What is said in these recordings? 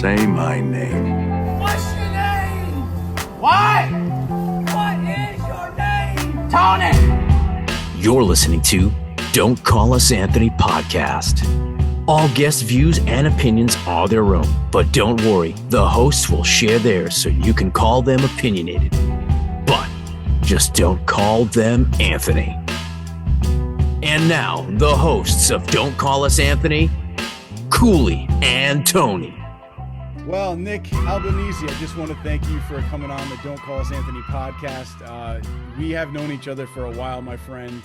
say my name. What's your name? What? What is your name? Tony! You're listening to Don't Call Us Anthony podcast. All guest views and opinions are their own, but don't worry, the hosts will share theirs so you can call them opinionated. But just don't call them Anthony. And now, the hosts of Don't Call Us Anthony, Cooley and Tony. Well, Nick Albanese, I just want to thank you for coming on the Don't Call Us Anthony podcast. We have known each other for a while, my friend,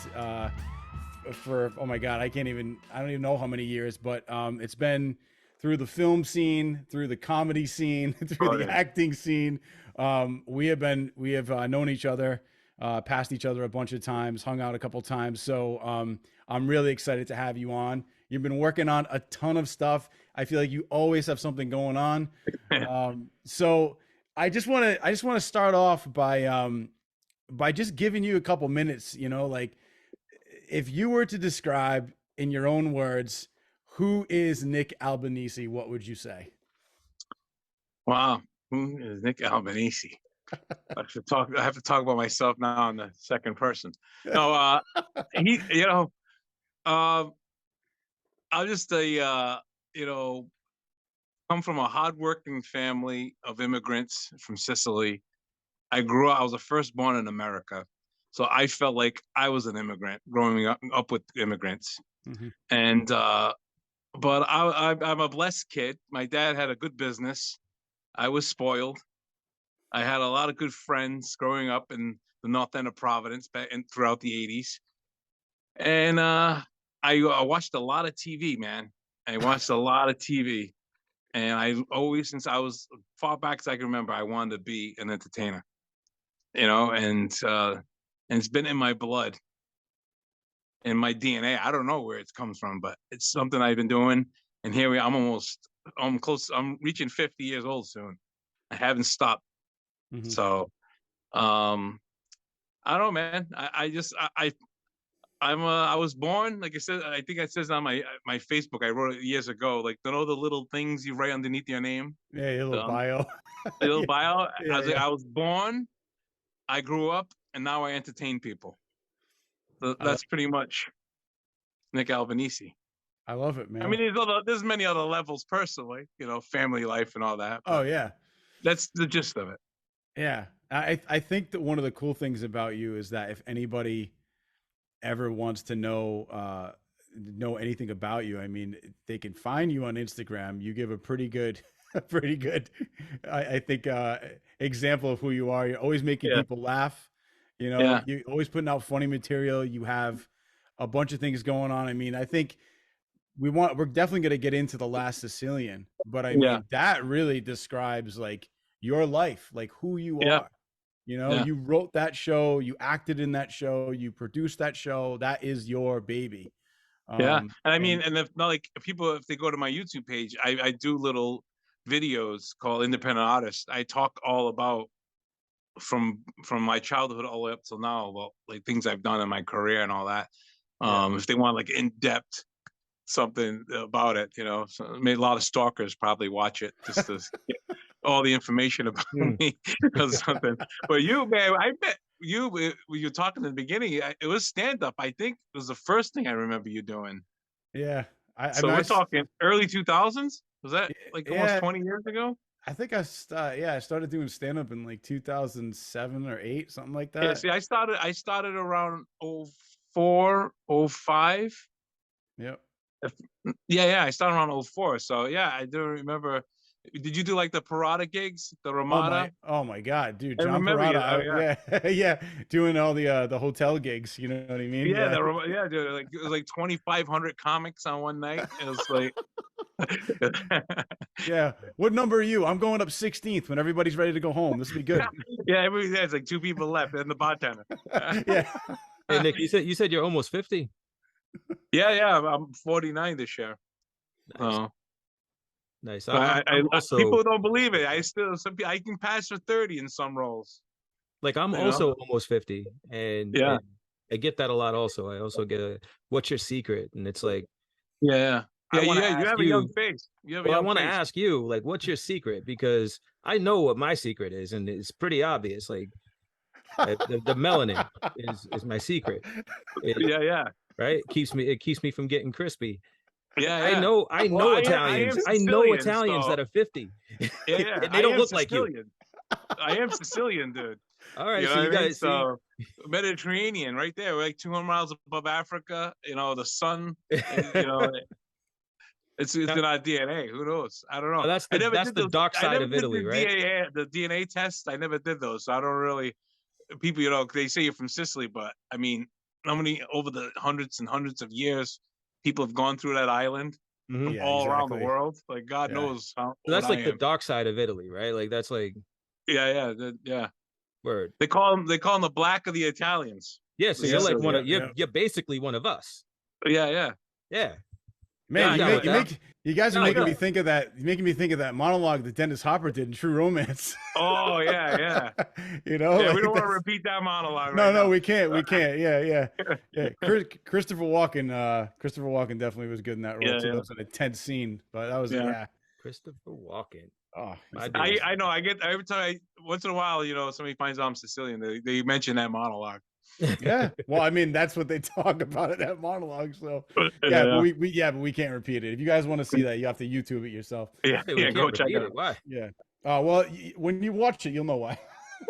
for, oh my God, I don't even know how many years, but it's been through the film scene, through the comedy scene, through the acting scene. We have known each other, passed each other a bunch of times, hung out a couple times. So I'm really excited to have you on. You've been working on a ton of stuff. I feel like you always have something going on. So I just want to start off by just giving you a couple minutes, like if you were to describe in your own words, who is Nick Albanese, what would you say? Wow. Who is Nick Albanese? I have to talk about myself now in the second person. No, I'll just come from a hardworking family of immigrants from Sicily. I was the firstborn in America, so I felt like I was an immigrant growing up with immigrants. Mm-hmm. And but I'm a blessed kid. My dad had a good business. I was spoiled. I had a lot of good friends growing up in the north end of Providence throughout the 80s. And I watched a lot of TV, man. I watched a lot of TV. And I always, since I was far back as I can remember, I wanted to be an entertainer, and it's been in my blood, in my DNA. I don't know where it comes from, but it's something I've been doing. And here I'm close. I'm reaching 50 years old soon. I haven't stopped. Mm-hmm. So, I don't know, man. I was born, like I said, I think it says on my Facebook, I wrote it years ago, like, the little things you write underneath your name. Yeah, your little bio. A little bio. I was born, I grew up, and now I entertain people. So that's pretty much Nick Albanese. I love it, man. I mean, there's many other levels personally, family life and all that. Oh, yeah. That's the gist of it. Yeah. I think that one of the cool things about you is that if anybody ever wants to know anything about you, I mean, they can find you on Instagram. You give a pretty good, I think, example of who you are. You're always making people laugh. You're always putting out funny material. You have a bunch of things going on. I mean, I think we're definitely going to get into the Last Sicilian, but I mean, that really describes like your life, like who you are. You wrote that show, you acted in that show, you produced that show. That is your baby. And I mean, and if they go to my YouTube page, I do little videos called Independent Artist. I talk all about from my childhood all the way up till now, about like things I've done in my career and all that. If they want like in-depth something about it, so a lot of stalkers probably watch it just to get all the information about me or something. But you, man, I bet you, when you were talking in the beginning, it was stand-up. I think it was the first thing I remember you doing. Yeah. We're talking early 2000s? Was that like almost 20 years ago? I think I started doing stand-up in like 2007 or 8, something like that. Yeah, see, I started around 04, 05. Yep. I started around 04. So yeah, I do remember. Did you do like the Parada gigs, the Ramada? Oh my God, dude! John Parada, doing all the hotel gigs. You know what I mean? Yeah, dude. Like it was like 2,500 comics on one night. It was like, yeah. What number are you? I'm going up 16th when everybody's ready to go home. This will be good. Yeah, it's like 2 people left and the bartender. Yeah. Hey Nick, you said you're almost 50. Yeah, I'm 49 this year. Nice. Nice. People don't believe it. I can pass for 30 in some roles. Like I'm also almost 50, and I get that a lot. Also, I also get what's your secret, and it's like, I I want to you ask have a young face. You have a well, I young want to face. ask you, like, what's your secret? Because I know what my secret is, and it's pretty obvious. Like, the melanin is my secret. Yeah. Right. It keeps me from getting crispy. Yeah. I Well, know I am Italians. I know Sicilian, Italians so that are 50. yeah. And they I don't am look like you. Sicilian. I am Sicilian, dude. All right, You so know you what I mean? guys So Mediterranean, right there. We're like 200 miles above Africa. You know, the sun. You know, it's in our DNA. Who knows? I don't know. that's I never the did those. dark I side never of did Italy, right? the DNA test. I never did those, so I don't really. People, you know, they say you're from Sicily, but I mean, how many over the hundreds and hundreds of years people have gone through that island from Yeah, all around the exactly. world? Like God Yeah. knows how. So that's old like I the am. dark side of Italy, right? Like that's like Yeah. word. They call them the black of the Italians. Yeah, so The you're like Sicilians. one of Yeah. you're basically one of us. Yeah. Yeah. Man, Yeah, you guys are No, making no. me think of that. You're making me think of that monologue that Dennis Hopper did in True Romance. Oh yeah. You know, Yeah, like we don't want to that's- repeat that monologue. No, right no, now. we can't. Yeah. Christopher Walken. Christopher Walken definitely was good in that role Yeah, too. yeah. That was an intense scene, but that was Yeah. Christopher Walken. Oh, My he's- I know. I get every time. Once in a while, you know, somebody finds out I'm Sicilian. They mention that monologue. yeah. Well, I mean, that's what they talk about in that monologue. So yeah, but we can't repeat it. If you guys want to see that, you have to YouTube it yourself. Yeah, Hey, we yeah. can't Go check repeat it out. Why? Yeah. Well, when you watch it, you'll know why.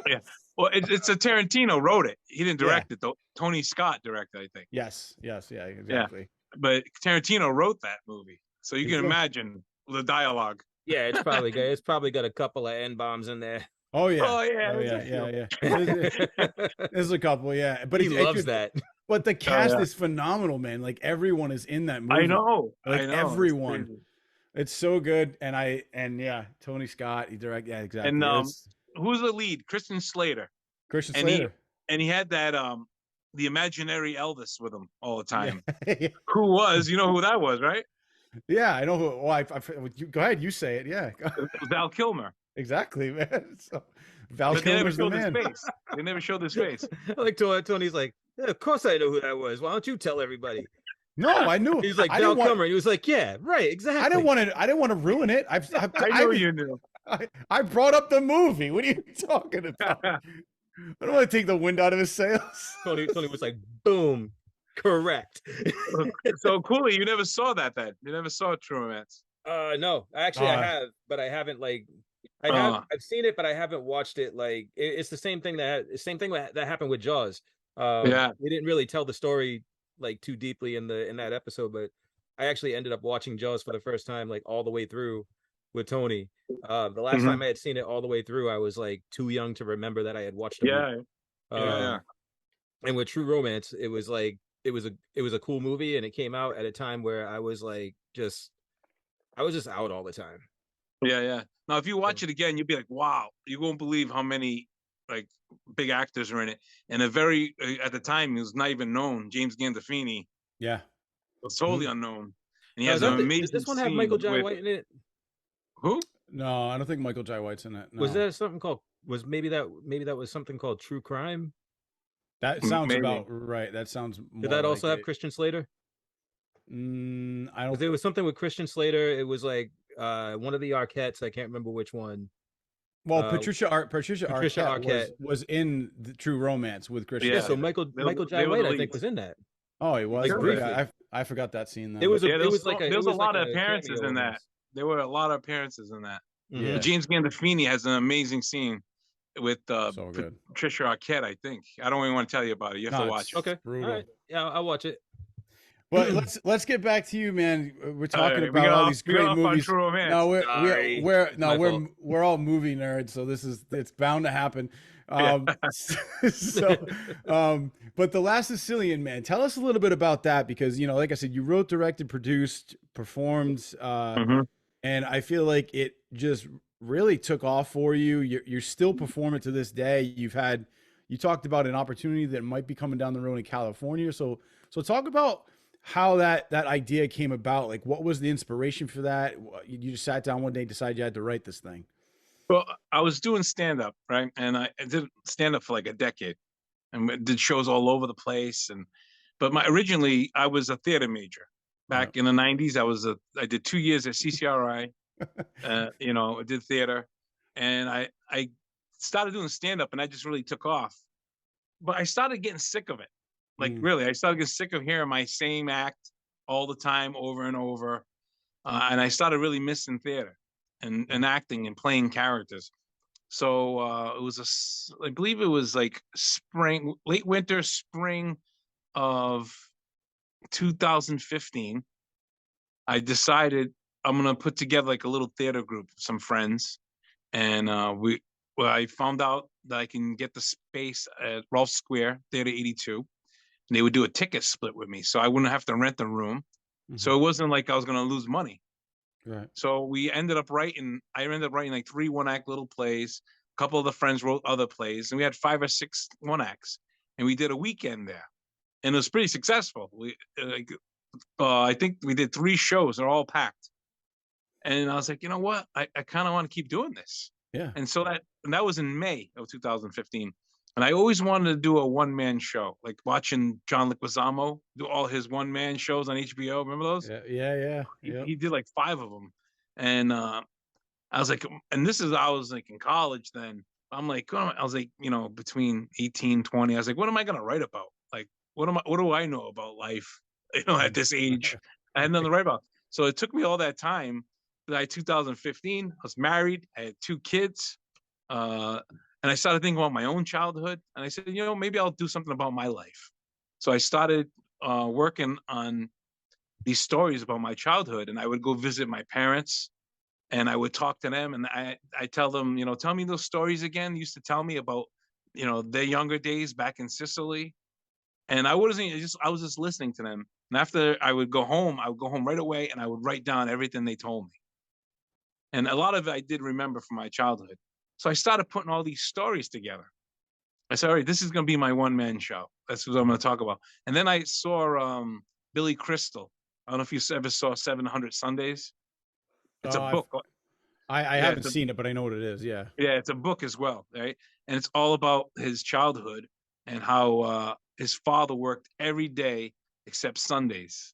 Yeah. Well, it's a Tarantino wrote it. He didn't direct it though. Tony Scott directed, I think. Yes. Yeah. Exactly. But Tarantino wrote that movie, so you He can did. imagine the dialogue. Yeah, it's probably got a couple of N-bombs in there. Oh yeah. Oh yeah. Oh, there's a yeah. few. There's a couple, yeah. But he loves that. But the cast yeah. is phenomenal, man. Like everyone is in that movie. I know. Like I know. everyone. It's so good. And yeah, Tony Scott, he directed. Yeah, exactly. And It's who's the lead? Christian Slater. Christian and Slater. He had that the imaginary Elvis with him all the time. Yeah. Who was? You know who that was, right? Yeah, I know who. Well, go ahead. You say it. Yeah, It was Val Kilmer. exactly, man. So, Val But they never Kilmer's the showed his man. face. They never showed his face. Like Tony's like, yeah, of course I know who that was. Why don't you tell everybody? No, I knew. He's like I Val didn't want. Kilmer. He was like, yeah, right, exactly. I didn't want to ruin it. I know you knew. I brought up the movie. What are you talking about? I don't want to take the wind out of his sails. Tony was like, boom, correct. So Cooley, you never saw that then? You never saw True Romance? No, actually I have, but I haven't like. I've seen it, but I haven't watched it. Like it's the same thing that happened with Jaws. Yeah, we didn't really tell the story like too deeply in that episode, but I actually ended up watching Jaws for the first time, like all the way through with Tony. The last time I had seen it all the way through, I was like too young to remember that I had watched it. Yeah. And with True Romance, it was like it was a cool movie, and it came out at a time where I was like I was just out all the time. Yeah. Now, if you watch it again, you'll be like, wow, you won't believe how many like big actors are in it. And at the time, he was not even known. James Gandolfini Yeah. was totally unknown. And he has Does an amazing Did this one have scene Michael Jai with- White in it? Who? No, I don't think Michael Jai White's in it. No. Was there something called? Was maybe that was something called True Crime? That sounds Maybe. about right. That sounds. Did that also have it. Christian Slater? I don't. Because there was something with Christian Slater. It was like one of the Arquettes. I can't remember which one. Well, Patricia Arquette Arquette. was in the True Romance with Christian. Yeah, Yeah. so Slater. Michael They Jai were White, the I think, leads. was in that. Oh, he was. Like, briefly. I forgot that scene. Then. It was Yeah, it was like there was a lot of a appearances cameo in that. almost. There were a lot of appearances in that. Mhm. Yeah. James Gandolfini has an amazing scene with So good. Patricia Arquette, I think. I don't even want to tell you about it. You have No, to watch it. Okay, Brutal. all right, yeah, I'll watch it. But let's get back to you, man. We're talking right, we about got all off- these we got great off on movies. True Romance. No, Sorry. My fault. we're all movie nerds, so it's bound to happen. But The Last Sicilian, man, tell us a little bit about that, because like I said, you wrote, directed, produced, performed, Mhm. and I feel like it just really took off for you. You're still performing to this day. You talked about an opportunity that might be coming down the road in California. So talk about how that idea came about. Like, what was the inspiration for that? You just sat down one day and decided you had to write this thing. Well, I was doing stand-up, right? And I did stand-up for like a decade and did shows all over the place. But originally I was a theater major. back in the 90s. I did 2 years at CCRI. You know, I did theater, and I started doing stand-up, and I just really took off. But I started getting sick of it. Like, really, I started getting sick of hearing my same act all the time, over and over. And I started really missing theater and acting and playing characters. So I believe it was like late winter, spring of 2015. I decided I'm gonna put together like a little theater group, some friends, and I found out that I can get the space at Rolf Square Theater 82, and they would do a ticket split with me, so I wouldn't have to rent the room. So it wasn't like I was gonna lose money. Right. So I ended up writing like 3 one-act little plays. A couple of the friends wrote other plays, and we had 5 or 6 one-acts, and we did a weekend there, and it was pretty successful. I think we did 3 shows; they're all packed. And I was like, you know what? I kind of want to keep doing this. Yeah. And so that was in May of 2015. And I always wanted to do a one-man show, like watching John Leguizamo do all his one-man shows on HBO. Remember those? Yeah. He did like 5 of them. And I was like, and I was like in college then. I'm like, I was like, you know, between 18, 20. I was like, what am I going to write about? Like, what do I know about life? You know, at this age, I had nothing to write about. So it took me all that time. By 2015, I was married. I had 2 kids. And I started thinking about my own childhood. And I said, you know, maybe I'll do something about my life. So I started working on these stories about my childhood. And I would go visit my parents, and I would talk to them. And I tell them, you know, tell me those stories again. You used to tell me about, you know, their younger days back in Sicily. And I was just listening to them. And after I would go home right away, and I would write down everything they told me. And a lot of it I did remember from my childhood. So I started putting all these stories together. I said, all right, this is going to be my one-man show. That's what I'm going to talk about. And then I saw Billy Crystal. I don't know if you ever saw 700 Sundays. It's a book. I haven't seen it, but I know what it is. Yeah. Yeah, it's a book as well, right? And it's all about his childhood and how his father worked every day except Sundays.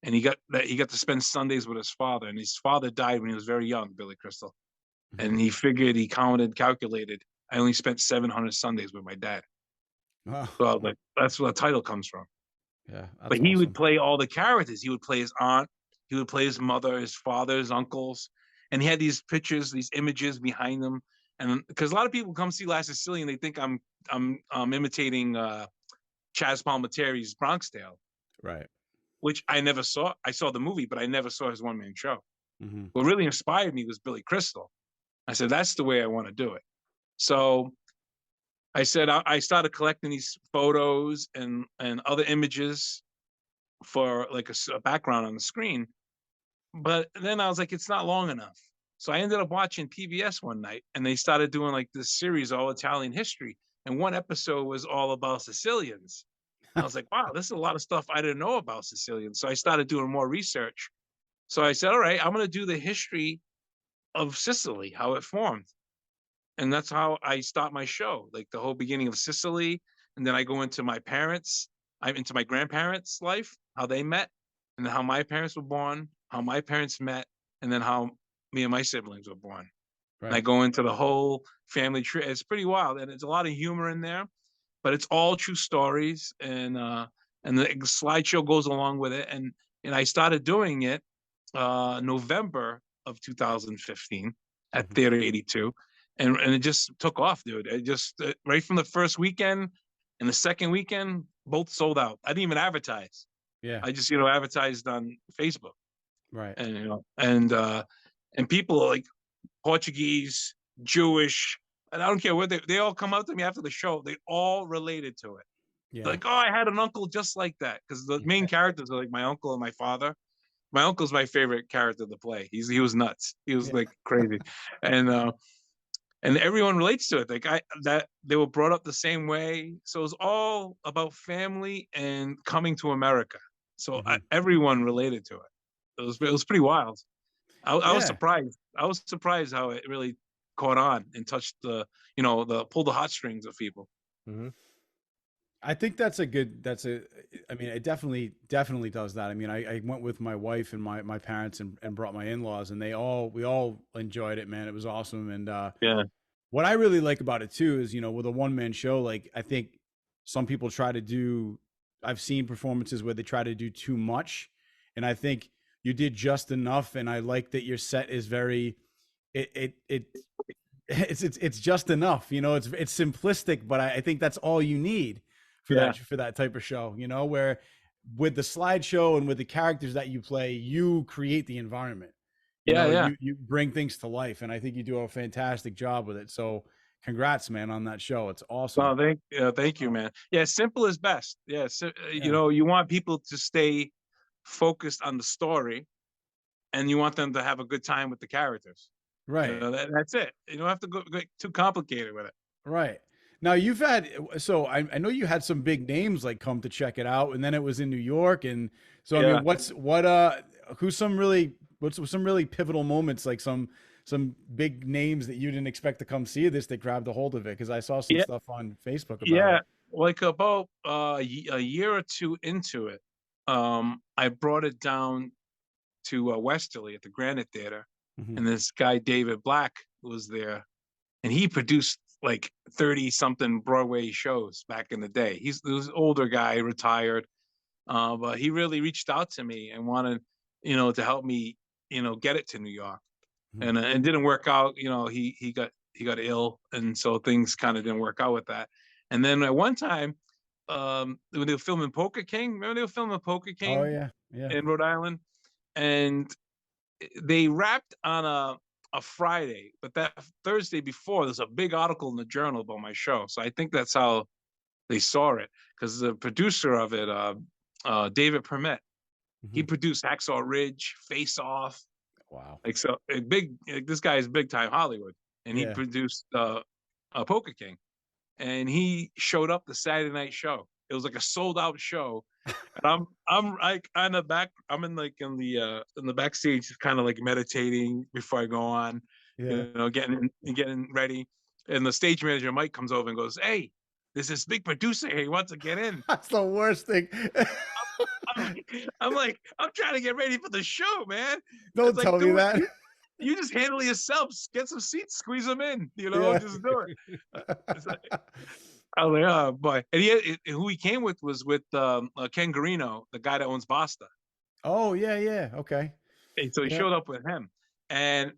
And he got to spend Sundays with his father. And his father died when he was very young, Billy Crystal. And he figured, calculated, I only spent 700 Sundays with my dad. Wow. So I was like, that's where the title comes from. Yeah. But he would play all the characters. He would play his aunt. He would play his mother, his father, his uncles. And he had these pictures, these images behind him. And because a lot of people come see Last Sicilian, they think I'm imitating Chaz Palminteri's Bronx Tale. Right. Which I never saw. I saw the movie, but I never saw his one-man show. Mm-hmm. What really inspired me was Billy Crystal. I said, that's the way I want to do it. So I said, I started collecting these photos and other images for like a background on the screen. But then I was like, it's not long enough. So I ended up watching PBS one night, and they started doing like this series, All Italian History. And one episode was all about Sicilians. I was like, wow, this is a lot of stuff I didn't know about Sicilians. So I started doing more research. So I said, all right, I'm going to do the history of Sicily, how it formed. And that's how I start my show, like the whole beginning of Sicily. And then I go into my grandparents' life, how they met, and then how my parents were born, how my parents met, and then how me and my siblings were born. Right. And I go into the whole family tree. It's pretty wild. And it's a lot of humor in there, but it's all true stories. And the slideshow goes along with it. And I started doing it November of 2015 at Theater 82. And it just took off, dude. It just right from the first weekend and the second weekend, both sold out. I didn't even advertise. Yeah. I just, advertised on Facebook. Right. And, and people like Portuguese, Jewish, and I don't care what they all come up to me after the show. They all related to it. Yeah. Like, oh, I had an uncle just like that. Because the main characters are like my uncle and my father. My uncle's my favorite character to play. He was nuts. He was like crazy. And everyone relates to it. Like that they were brought up the same way. So it was all about family and coming to America. So everyone related to it. It was pretty wild. I was surprised. I was surprised how it really caught on and touched pulled the heartstrings of people. Mm-hmm. I think that's a good, I mean, it definitely does that. I mean, I went with my wife and my parents and brought my in-laws, and we all enjoyed it, man. It was awesome. And, Yeah. what I really like about it too is, with a one-man show, like I think some people try to do, I've seen performances where they try to do too much. And I think you did just enough. And I like that your set is very, it's just enough, it's simplistic, but I think that's all you need for that type of show, where with the slideshow and with the characters that you play, you create the environment. You bring things to life, and I think you do a fantastic job with it. So congrats, man, on that show. It's awesome. Oh, thank you, man. Yeah, simple is best. Yeah, so, you want people to stay focused on the story, and you want them to have a good time with the characters. Right. That's it. You don't have to go too complicated with it. Right. Now you've had, so I know you had some big names like come to check it out, and then it was in New York. And so, I mean, what's some really pivotal moments, like some big names that you didn't expect to come see this that grabbed a hold of it? Cause I saw some stuff on Facebook about it. Like about a year or two into it, I brought it down to Westerly at the Granite Theater. Mm-hmm. And this guy, David Black, was there, and he produced like 30 something Broadway shows back in the day. He was an older guy, retired, but he really reached out to me and wanted, to help me, get it to New York. Mm-hmm. And it didn't work out. He got ill, and so things kind of didn't work out with that. And then at one time, when they were filming Poker King, remember they were filming Poker King? Oh yeah, in Rhode Island, and they wrapped on a Friday, but that Thursday before, there's a big article in the Journal about my show. So I think that's how they saw it, because the producer of it, David Permette, he produced Hacksaw Ridge, Face Off. Wow. Like, so this guy is big time Hollywood, and he produced Poker King, and he showed up the Saturday night show. It was like a sold out show. And I'm like on the back, I'm in the backstage, kind of like meditating before I go on, getting ready. And the stage manager Mike comes over and goes, "Hey, there's this big producer here. He wants to get in." That's the worst thing. I'm trying to get ready for the show, man. Don't tell me that. You just handle it yourself. Get some seats, squeeze them in. Just do it. I was like, oh boy. And who he came with was with Ken Garino, the guy that owns Basta. Oh yeah, okay. And so he showed up with him, and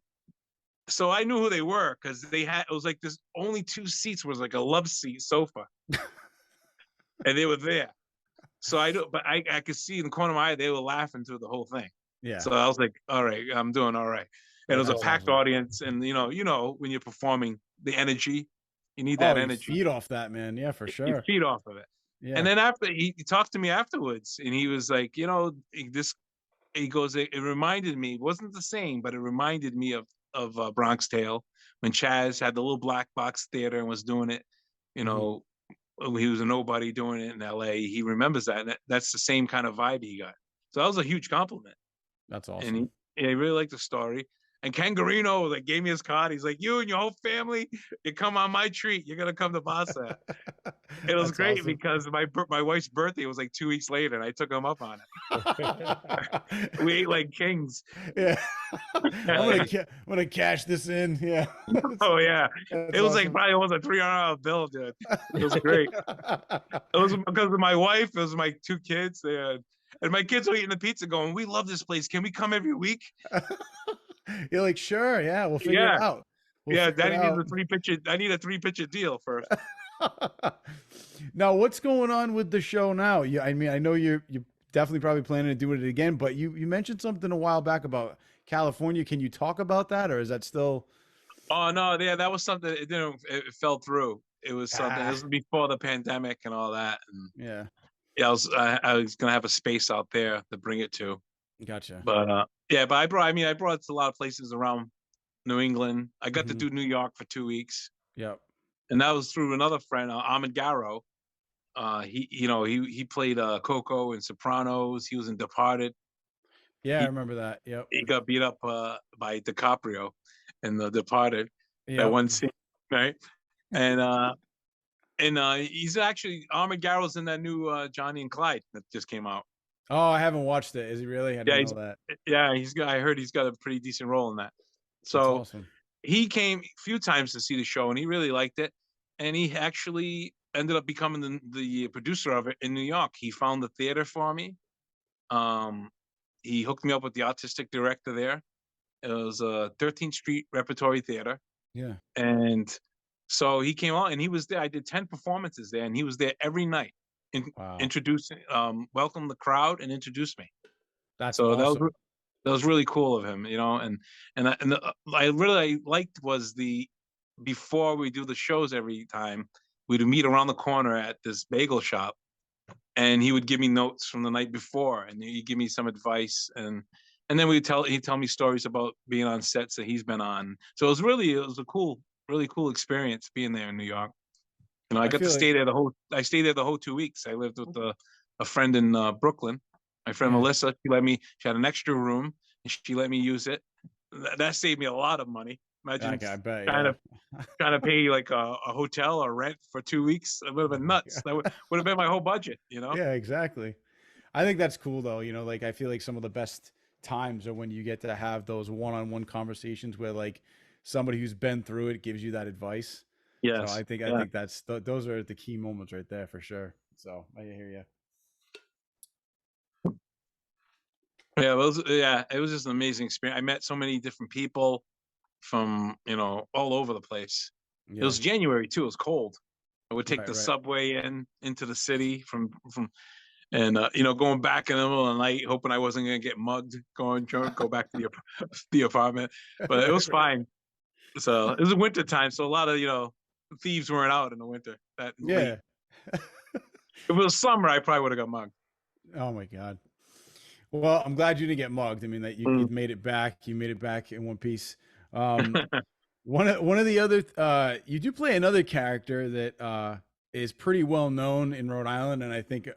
so I knew who they were, because it was like this only 2 seats was like a love seat sofa, and they were there. So but I could see in the corner of my eye they were laughing through the whole thing. Yeah. So I was like, all right, I'm doing all right. And it was a packed audience, and when you're performing, the energy. You need that energy. Feed off that, man. Yeah, for sure. You feed off of it. Yeah. And then after he talked to me afterwards, and he was like, he goes, it reminded me, it wasn't the same, but it reminded me of Bronx Tale, when Chaz had the little black box theater and was doing it. He was a nobody doing it in LA. He remembers that. And that's the same kind of vibe he got. So that was a huge compliment. That's awesome. And he really liked the story. And Ken Garino gave me his card. He's like, "You and your whole family, you come on my treat. You're gonna come to Boston." It was great, awesome, because my wife's birthday was like 2 weeks later, and I took him up on it. We ate like kings. Yeah, I'm gonna cash this in. Yeah. Oh yeah, it was awesome. Like probably almost a $300 bill, dude. It was great. It was because of my wife. It was my 2 kids. And my kids were eating the pizza, going, "We love this place. Can we come every week?" You're like, sure, yeah, we'll figure it out. Daddy needs a 3-picture. I need a 3-picture deal first. Now, what's going on with the show now? I mean, I know you're definitely probably planning to do it again, but you mentioned something a while back about California. Can you talk about that, or is that still? Oh no, yeah, that was something. It fell through. It was something. It was before the pandemic and all that. And I was gonna have a space out there to bring it to. Gotcha. But I brought it to a lot of places around New England. I got to do New York for 2 weeks. Yep. And that was through another friend, Ahmed Garrow. He played Coco in Sopranos. He was in Departed. Yeah, I remember that. Yep. He got beat up by DiCaprio in The Departed. That one scene, right? And And he's actually Armand Garrow's in that new Johnny and Clyde that just came out. Oh, I haven't watched it. Is he really? I Yeah, didn't know that. he's got. I heard he's got a pretty decent role in that. That's So awesome. he came a few times to see the show, and he really liked it. And he actually ended up becoming the producer of it in New York. He found the theater for me. He hooked me up with the artistic director there. It was a 13th Street Repertory Theater. Yeah. And so he came out and he was there. I did 10 performances there, and he was there every night, Wow. introducing, welcomed the crowd and introduced me. That's So awesome. that was really cool of him, I really liked was before we do the shows every time, we'd meet around the corner at this bagel shop, and he would give me notes from the night before, and he'd give me some advice, and then he'd tell me stories about being on sets that he's been on. So it was a really cool experience being there in New York. I got to stay there I stayed there the whole 2 weeks. I lived with a friend in Brooklyn. My friend Melissa, she had an extra room and she let me use it. That saved me a lot of money. Imagine I bet, trying to pay like a hotel or rent for 2 weeks. It would have been nuts. That would have been my whole budget, Yeah, exactly. I think that's cool though. Like I feel like some of the best times are when you get to have those one-on-one conversations where like somebody who's been through it gives you that advice. Yes. So I think that's those are the key moments right there for sure. So I hear you. Yeah, it was just an amazing experience. I met so many different people from, all over the place. Yeah. It was January too. It was cold. I would take Right, the right. subway into the city and going back in the middle of the night, hoping I wasn't going to get mugged, go back to the apartment, but it was fine. So it was the winter time, so a lot of thieves weren't out in the winter. Yeah. If it was summer, I probably would have got mugged. Oh my God. Well, I'm glad you didn't get mugged. I mean, that you made it back. You made it back in one piece. One of the other, you do play another character that is pretty well known in Rhode Island, and I think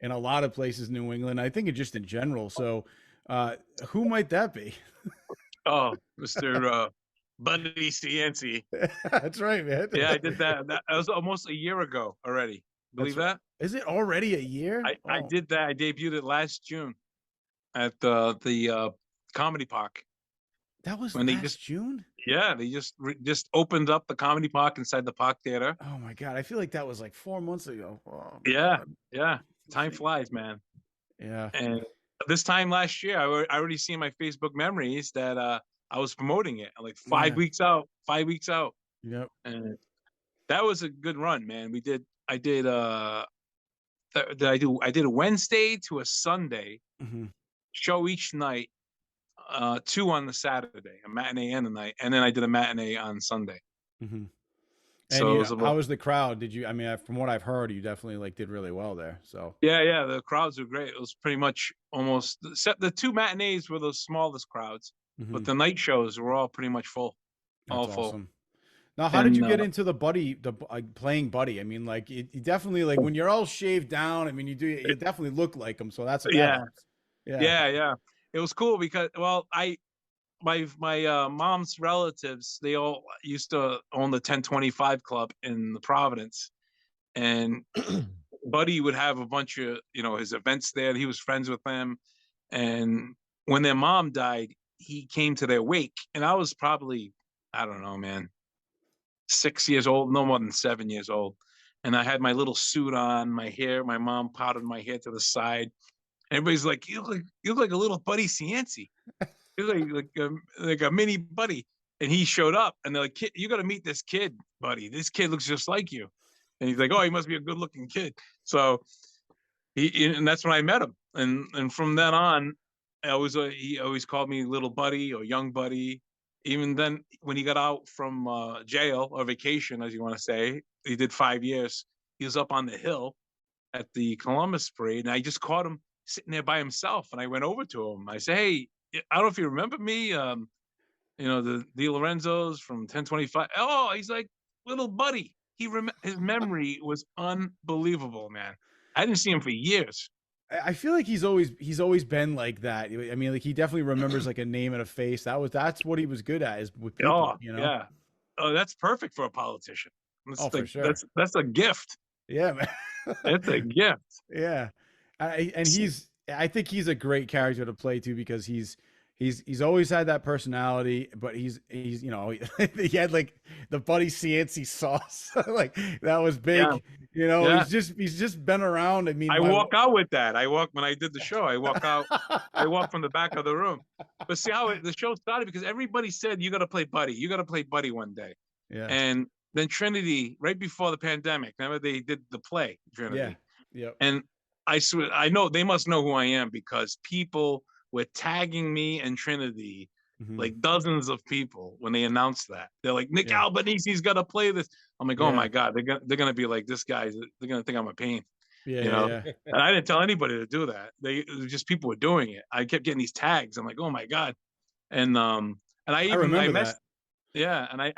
in a lot of places in New England. I think it just in general. So, who might that be? Oh, Mr. Buddy Cianci. That's right, man. Yeah, I did that. That was almost a year ago already. Believe that? Is it already a year? I did that. I debuted it last June at the Comedy Park. That was when last June? Yeah, they just opened up the Comedy Park inside the Park Theater. Oh my God, I feel like that was like 4 months ago. Oh, yeah, God. yeah. Time flies, man. Yeah. And this time last year, I already seen my Facebook memories that I was promoting it like 5 weeks out. 5 weeks out. Yep. And that was a good run, man. I did a Wednesday to a Sunday show each night, 2 on the Saturday, a matinee and a night, and then I did a matinee on Sunday. And so how was the crowd? Did you? I mean, from what I've heard, you definitely like did really well there. So yeah, the crowds were great. It was pretty much almost the 2 matinees were the smallest crowds, but the night shows were all pretty much full. That's all full. Awesome. Now, how did you get into the playing Buddy? I mean, like you definitely like when you're all shaved down. I mean, you definitely look like him. So that's yeah. It was cool because my mom's relatives, they all used to own the 1025 Club in the Providence, and Buddy would have a bunch of his events there. He was friends with them, and when their mom died, he came to their wake, and I was probably, I don't know, man, 6 years old, no more than 7 years old. And I had my little suit on, my hair, my mom powdered my hair to the side. Everybody's like, you look like a little Buddy Cianci. You look like a mini Buddy. And he showed up and they're like, kid, you got to meet this kid, Buddy. This kid looks just like you. And he's like, oh, he must be a good looking kid. So and that's when I met him. And from then on, he always called me little Buddy or young Buddy. Even then, when he got out from jail or vacation, as you want to say, he did 5 years. He was up on the hill at the Columbus Parade, and I just caught him sitting there by himself. And I went over to him. I said, "Hey, I don't know if you remember me. The Lorenzos from 1025." Oh, he's like, little Buddy. His memory was unbelievable, man. I didn't see him for years. I feel like he's always been like that. I mean, like he definitely remembers like a name and a face. That's what he was good at, is with people. Yeah. Oh, that's perfect for a politician. Oh, for sure. That's a gift. Yeah, man. It's a gift. Yeah. I think he's a great character to play too, because he's always had that personality, but he's you know, he had like the Buddy Cianci sauce, like that was big. Yeah. You know, Yeah. he's just been around. I mean, I walk out with that. When I did the show, I walk out. I walk from the back of the room. But see how the show started, because everybody said you got to play Buddy. You got to play Buddy one day. Yeah. And then Trinity, right before the pandemic, remember they did the play Trinity. Yeah. Yep. And I swear, I know they must know who I am, because people were tagging me and Trinity, like dozens of people, when they announced that. They're like, Nick Albanese's got to play this. I'm like, oh my God, they're gonna be like, this guy. They're gonna think I'm a pain. Yeah. You know? Yeah. And I didn't tell anybody to do that. It was just people were doing it. I kept getting these tags. I'm like, oh my God. And I remember that. Yeah, and I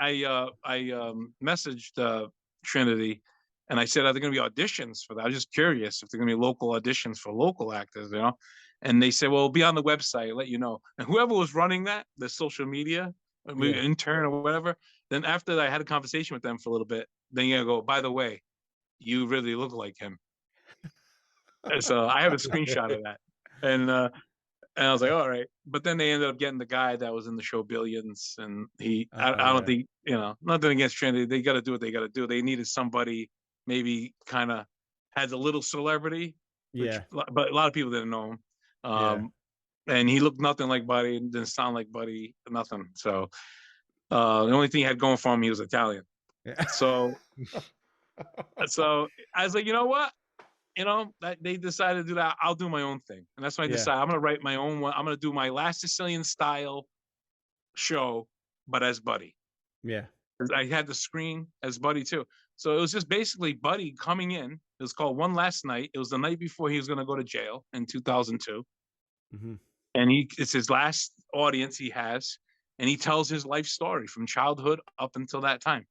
messaged Trinity, and I said, are there going to be auditions for that? I was just curious if there are going to be local auditions for local actors, you know? And they said, well, it'll be on the website, I'll let you know. And whoever was running that, the social media, intern or whatever, then after I had a conversation with them for a little bit, then you go, by the way, you really look like him. And so I have a screenshot of that. And I was like, all right. But then they ended up getting the guy that was in the show Billions. And I don't think, you know, nothing against Trinity. They got to do what they got to do. They needed somebody maybe kind of has a little celebrity. Yeah. But a lot of people didn't know him. And he looked nothing like Buddy, didn't sound like Buddy, nothing. So the only thing he had going for him, he was Italian. Yeah. So I was like, you know what? You know, they decided to do that. I'll do my own thing. And that's when I decided I'm going to write my own one. I'm going to do my Last Sicilian style show, but as Buddy. Yeah. I had the screen as Buddy too. So it was just basically Buddy coming in. It was called One Last Night. It was the night before he was going to go to jail in 2002. And it's his last audience he has. And he tells his life story from childhood up until that time.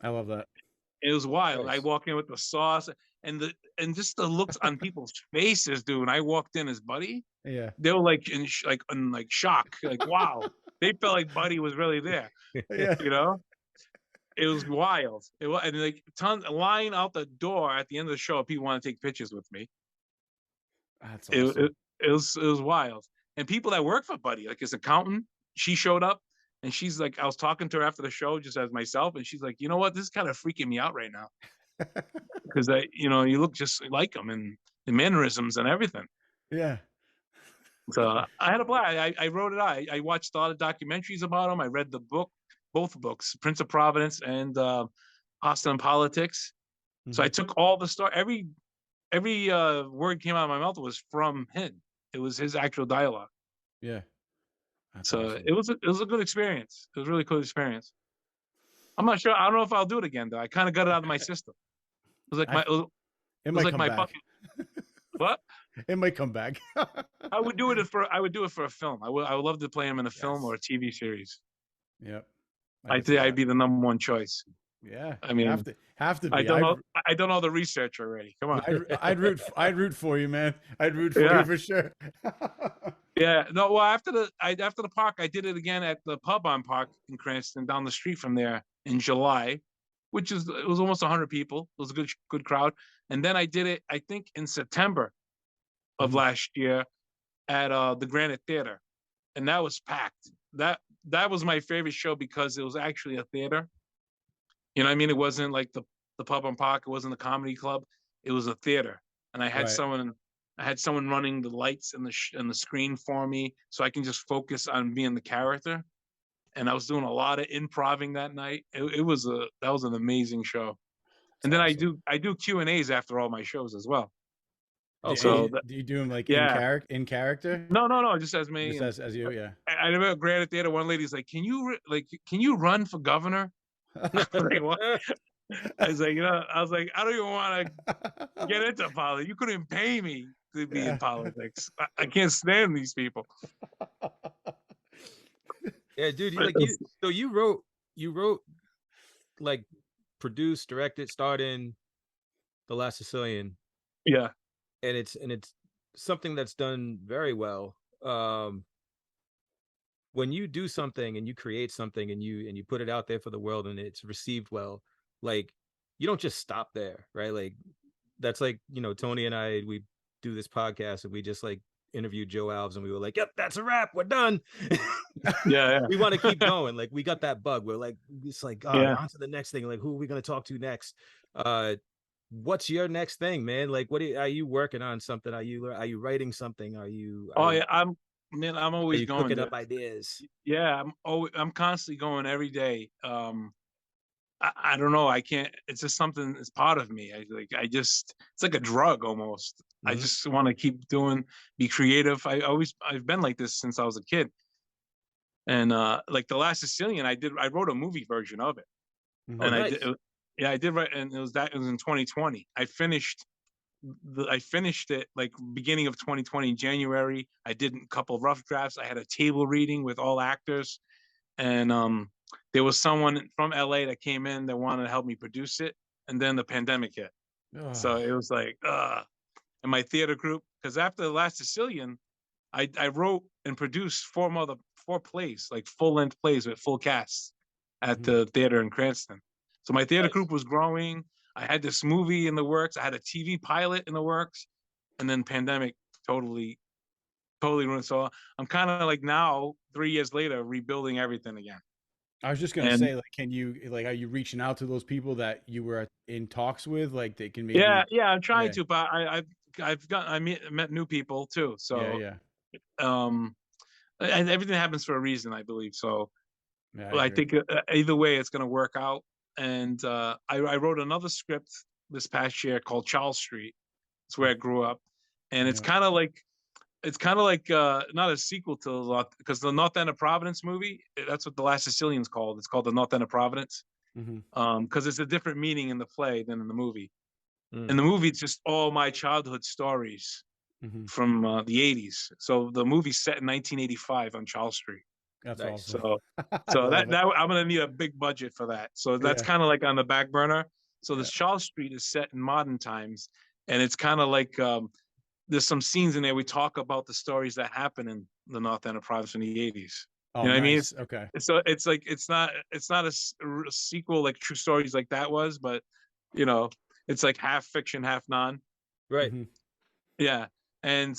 I love that. It was wild. Nice. I walk in with the sauce and just the looks on people's faces, dude. When I walked in as Buddy, they were like in shock, like wow. They felt like Buddy was really there. You know, it was wild. It was, and like line out the door at the end of the show. People want to take pictures with me. That's awesome. It was wild. And people that work for Buddy, like his accountant, she showed up. And she's like, I was talking to her after the show, just as myself, and she's like, you know what, this is kind of freaking me out right now, because you look just like him and the mannerisms and everything. Yeah. So I had a blast. I wrote it out. I watched a lot of documentaries about him. I read the book, both books, Prince of Providence and Austin and Politics. So I took all the story. Every word came out of my mouth was from him. It was his actual dialogue. Yeah. That's so awesome. it was a good experience. It was a really cool experience. I'm not sure. I don't know if I'll do it again though. I kind of got it out of my system. It was like it might come back. What? It might come back. I would do it for a film. I would love to play him in a film or a TV series. Yep. I think I'd be the #1 choice. Yeah. I mean, have to be. I don't know the research already. Come on. I'd root for you, man. I'd root for you for sure. Yeah, no. Well, after the park, I did it again at the pub on Park in Cranston, down the street from there in July, it was almost 100 people. It was a good crowd. And then I did it, I think, in September of last year at the Granite Theater, and that was packed. That was my favorite show because it was actually a theater. You know what I mean? It wasn't like the pub on Park. It wasn't the comedy club. It was a theater, and I had someone. I had someone running the lights and the screen for me, so I can just focus on being the character. And I was doing a lot of improvising that night. That was an amazing show. And then awesome. I do Q&As after all my shows as well. Oh, so do you do them like in character? No, just as me. Just as you, yeah. I remember at Granite Theater, one lady's like, "Can you run for governor?" Like, what? I was like, I don't even want to get into politics. You couldn't pay me to be in politics. I can't stand these people. Yeah, dude. So you wrote, like, produced, directed, starred in The Last Sicilian. Yeah, and it's something that's done very well. When you do something and you create something and you put it out there for the world and it's received well, like you don't just stop there, right? Like that's like, you know, Tony and I, we do this podcast and we just like interviewed Joe Alves and we were like, yep, that's a wrap, we're done. Yeah, We want to keep going. Like we got that bug. We're like, it's like, yeah. on to the next thing. Like, who are we going to talk to next? What's your next thing, man? Like, are you working on something? Are you writing something? Yeah, I'm always going cooking up ideas. Yeah, I'm constantly going every day. I don't know. I can't. It's just something that's part of me. It's like a drug almost. I just want to keep be creative. I've been like this since I was a kid. And like the Last Sicilian, I wrote a movie version of it. Oh, And nice. I did write, and it was in 2020. I finished it like beginning of 2020 in January. I did a couple of rough drafts. I had a table reading with all actors, and there was someone from LA that came in that wanted to help me produce it, and then the pandemic hit. So it was like, and my theater group, because after the Last Sicilian, I wrote and produced four plays, like full-length plays with full casts at the theater in Cranston. So my theater group was growing. I had this movie in the works. I had a TV pilot in the works, and then pandemic totally ruined. So I'm kind of like now, 3 years later, rebuilding everything again. I was just gonna say, like, are you reaching out to those people that you were in talks with? Like, they can maybe. Yeah, I'm trying to, but I met new people too. So yeah. And everything happens for a reason, I believe. So Yeah, I think either way, it's going to work out. And I wrote another script this past year called Charles Street. It's where I grew up, and it's kind of like not a sequel to because the North End of Providence movie. That's what the Last Sicilian's called. It's called the North End of Providence, because it's a different meaning in the play than in the movie. In the movie, it's just all my childhood stories from the 80s. So the movie's set in 1985 on Charles Street. That's awesome. So that I'm gonna need a big budget for that. So that's kind of like on the back burner. So this Charles Street is set in modern times, and it's kind of like there's some scenes in there we talk about the stories that happen in the North End of Providence in the 80s. Oh, you know what I mean? Okay. So it's like it's not a sequel like True Stories like that was, but you know, it's like half fiction, half non. Right. Yeah, and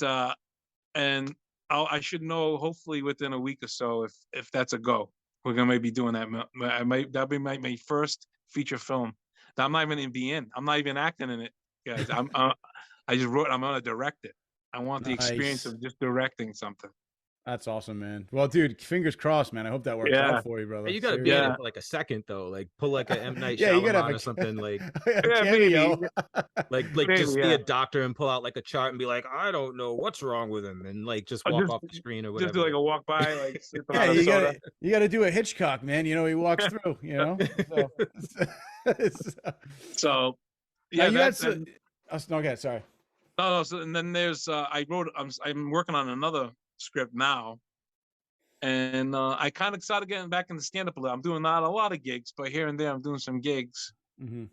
I should know hopefully within a week or so if that's a go. We're gonna maybe doing that. That'll be my first feature film that I'm not even gonna be in. I'm not even acting in it, guys. I just wrote. I'm gonna direct it. I want the experience of just directing something. That's awesome, man. Well, dude, fingers crossed, man. I hope that works out for you, brother. You gotta be in it for like a second though, like pull like a M Night you gotta Shyamalan or something, like cameo. like just be a doctor and pull out like a chart and be like, I don't know what's wrong with him, and like just walk off the screen or whatever. Just do like a walk by, like you gotta do a Hitchcock, man. You know, he walks through. You know. So yeah, no, okay, sorry. No. So and then there's I'm working on another script now, and I kind of started getting back into stand-up a little. I'm doing not a lot of gigs, but here and there I'm doing some gigs. And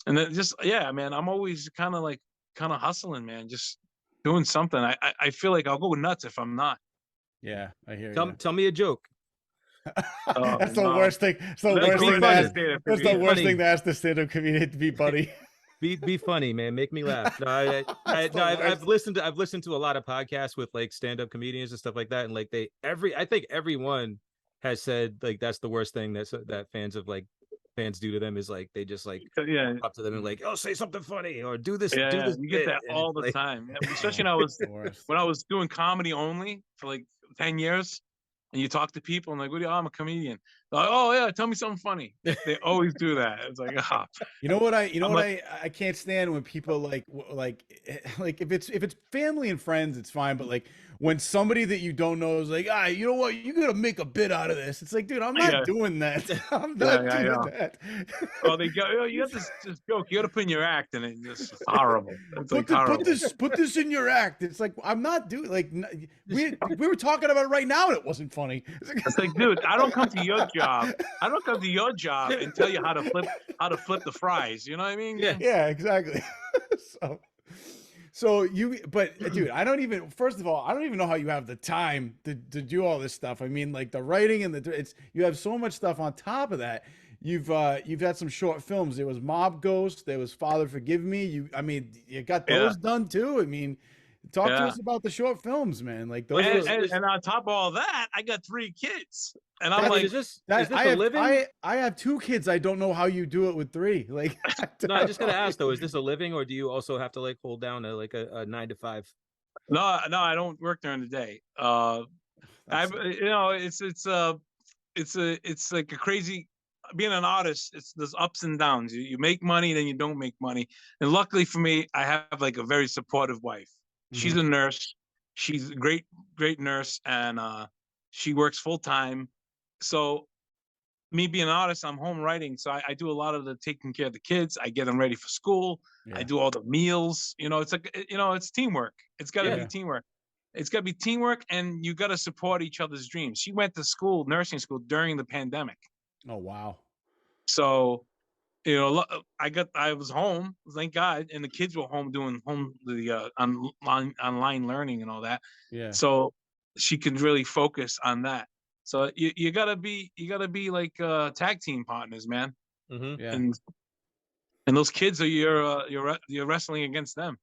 then just man, I'm always kind of hustling, man, just doing something. I feel like I'll go nuts if I'm not. Yeah, I hear you. Tell me a joke. That's the worst thing. It's the worst thing. That's the worst thing to ask the stand-up comedian to be funny. Be funny, man. Make me laugh. No, I've listened to a lot of podcasts with like stand-up comedians and stuff like that, and like I think everyone has said like that's the worst thing that fans do to them is like they just like up to them and like, oh, say something funny or do this. Do this. You get that all the time, especially when I was doing comedy only for like 10 years. And you talk to people and like, I'm a comedian. They're like, oh yeah, tell me something funny. They always do that. It's like, You know what I can't stand when people like if it's family and friends, it's fine. But like when somebody that you don't know is like, you know what, you gotta make a bit out of this. It's like, dude, I'm not doing that. I'm not doing that. Oh, they go, you got this joke. You got to put in your act, and it's horrible. It's horrible. Put this in your act. It's like I'm not doing like we were talking about it right now, and it wasn't funny. It's like, dude, I don't come to your job. I don't come to your job and tell you how to flip the fries. You know what I mean? Yeah, exactly. So but dude, first of all, I don't even know how you have the time to do all this stuff. I mean, like the writing and you have so much stuff on top of that. you've had some short films. There was Mob Ghost. There was Father Forgive Me. You got those done too. I mean, talk to us about the short films, man. Like those. And on top of all that, I got 3 kids, and I'm like, is this a living? I have 2 kids. I don't know how you do it with 3. Like, no, I just gotta ask though, is this a living, or do you also have to like hold down a 9 to 5? No, I don't work during the day. It's like a crazy, being an artist. There's ups and downs. You make money, then you don't make money. And luckily for me, I have like a very supportive wife. She's a nurse. She's a great nurse, and she works full time. So me being an artist, I'm home writing. So I do a lot of the taking care of the kids. I get them ready for school. Yeah. I do all the meals. It's like, it's teamwork. It's got to be teamwork. It's got to be teamwork, and you got to support each other's dreams. She went to school, nursing school, during the pandemic. Oh, wow. So, I was home, thank God, and the kids were home doing the online learning and all that. Yeah. So she could really focus on that. So you gotta be like tag team partners, man. Mm-hmm. Yeah. And those kids are you're wrestling against them.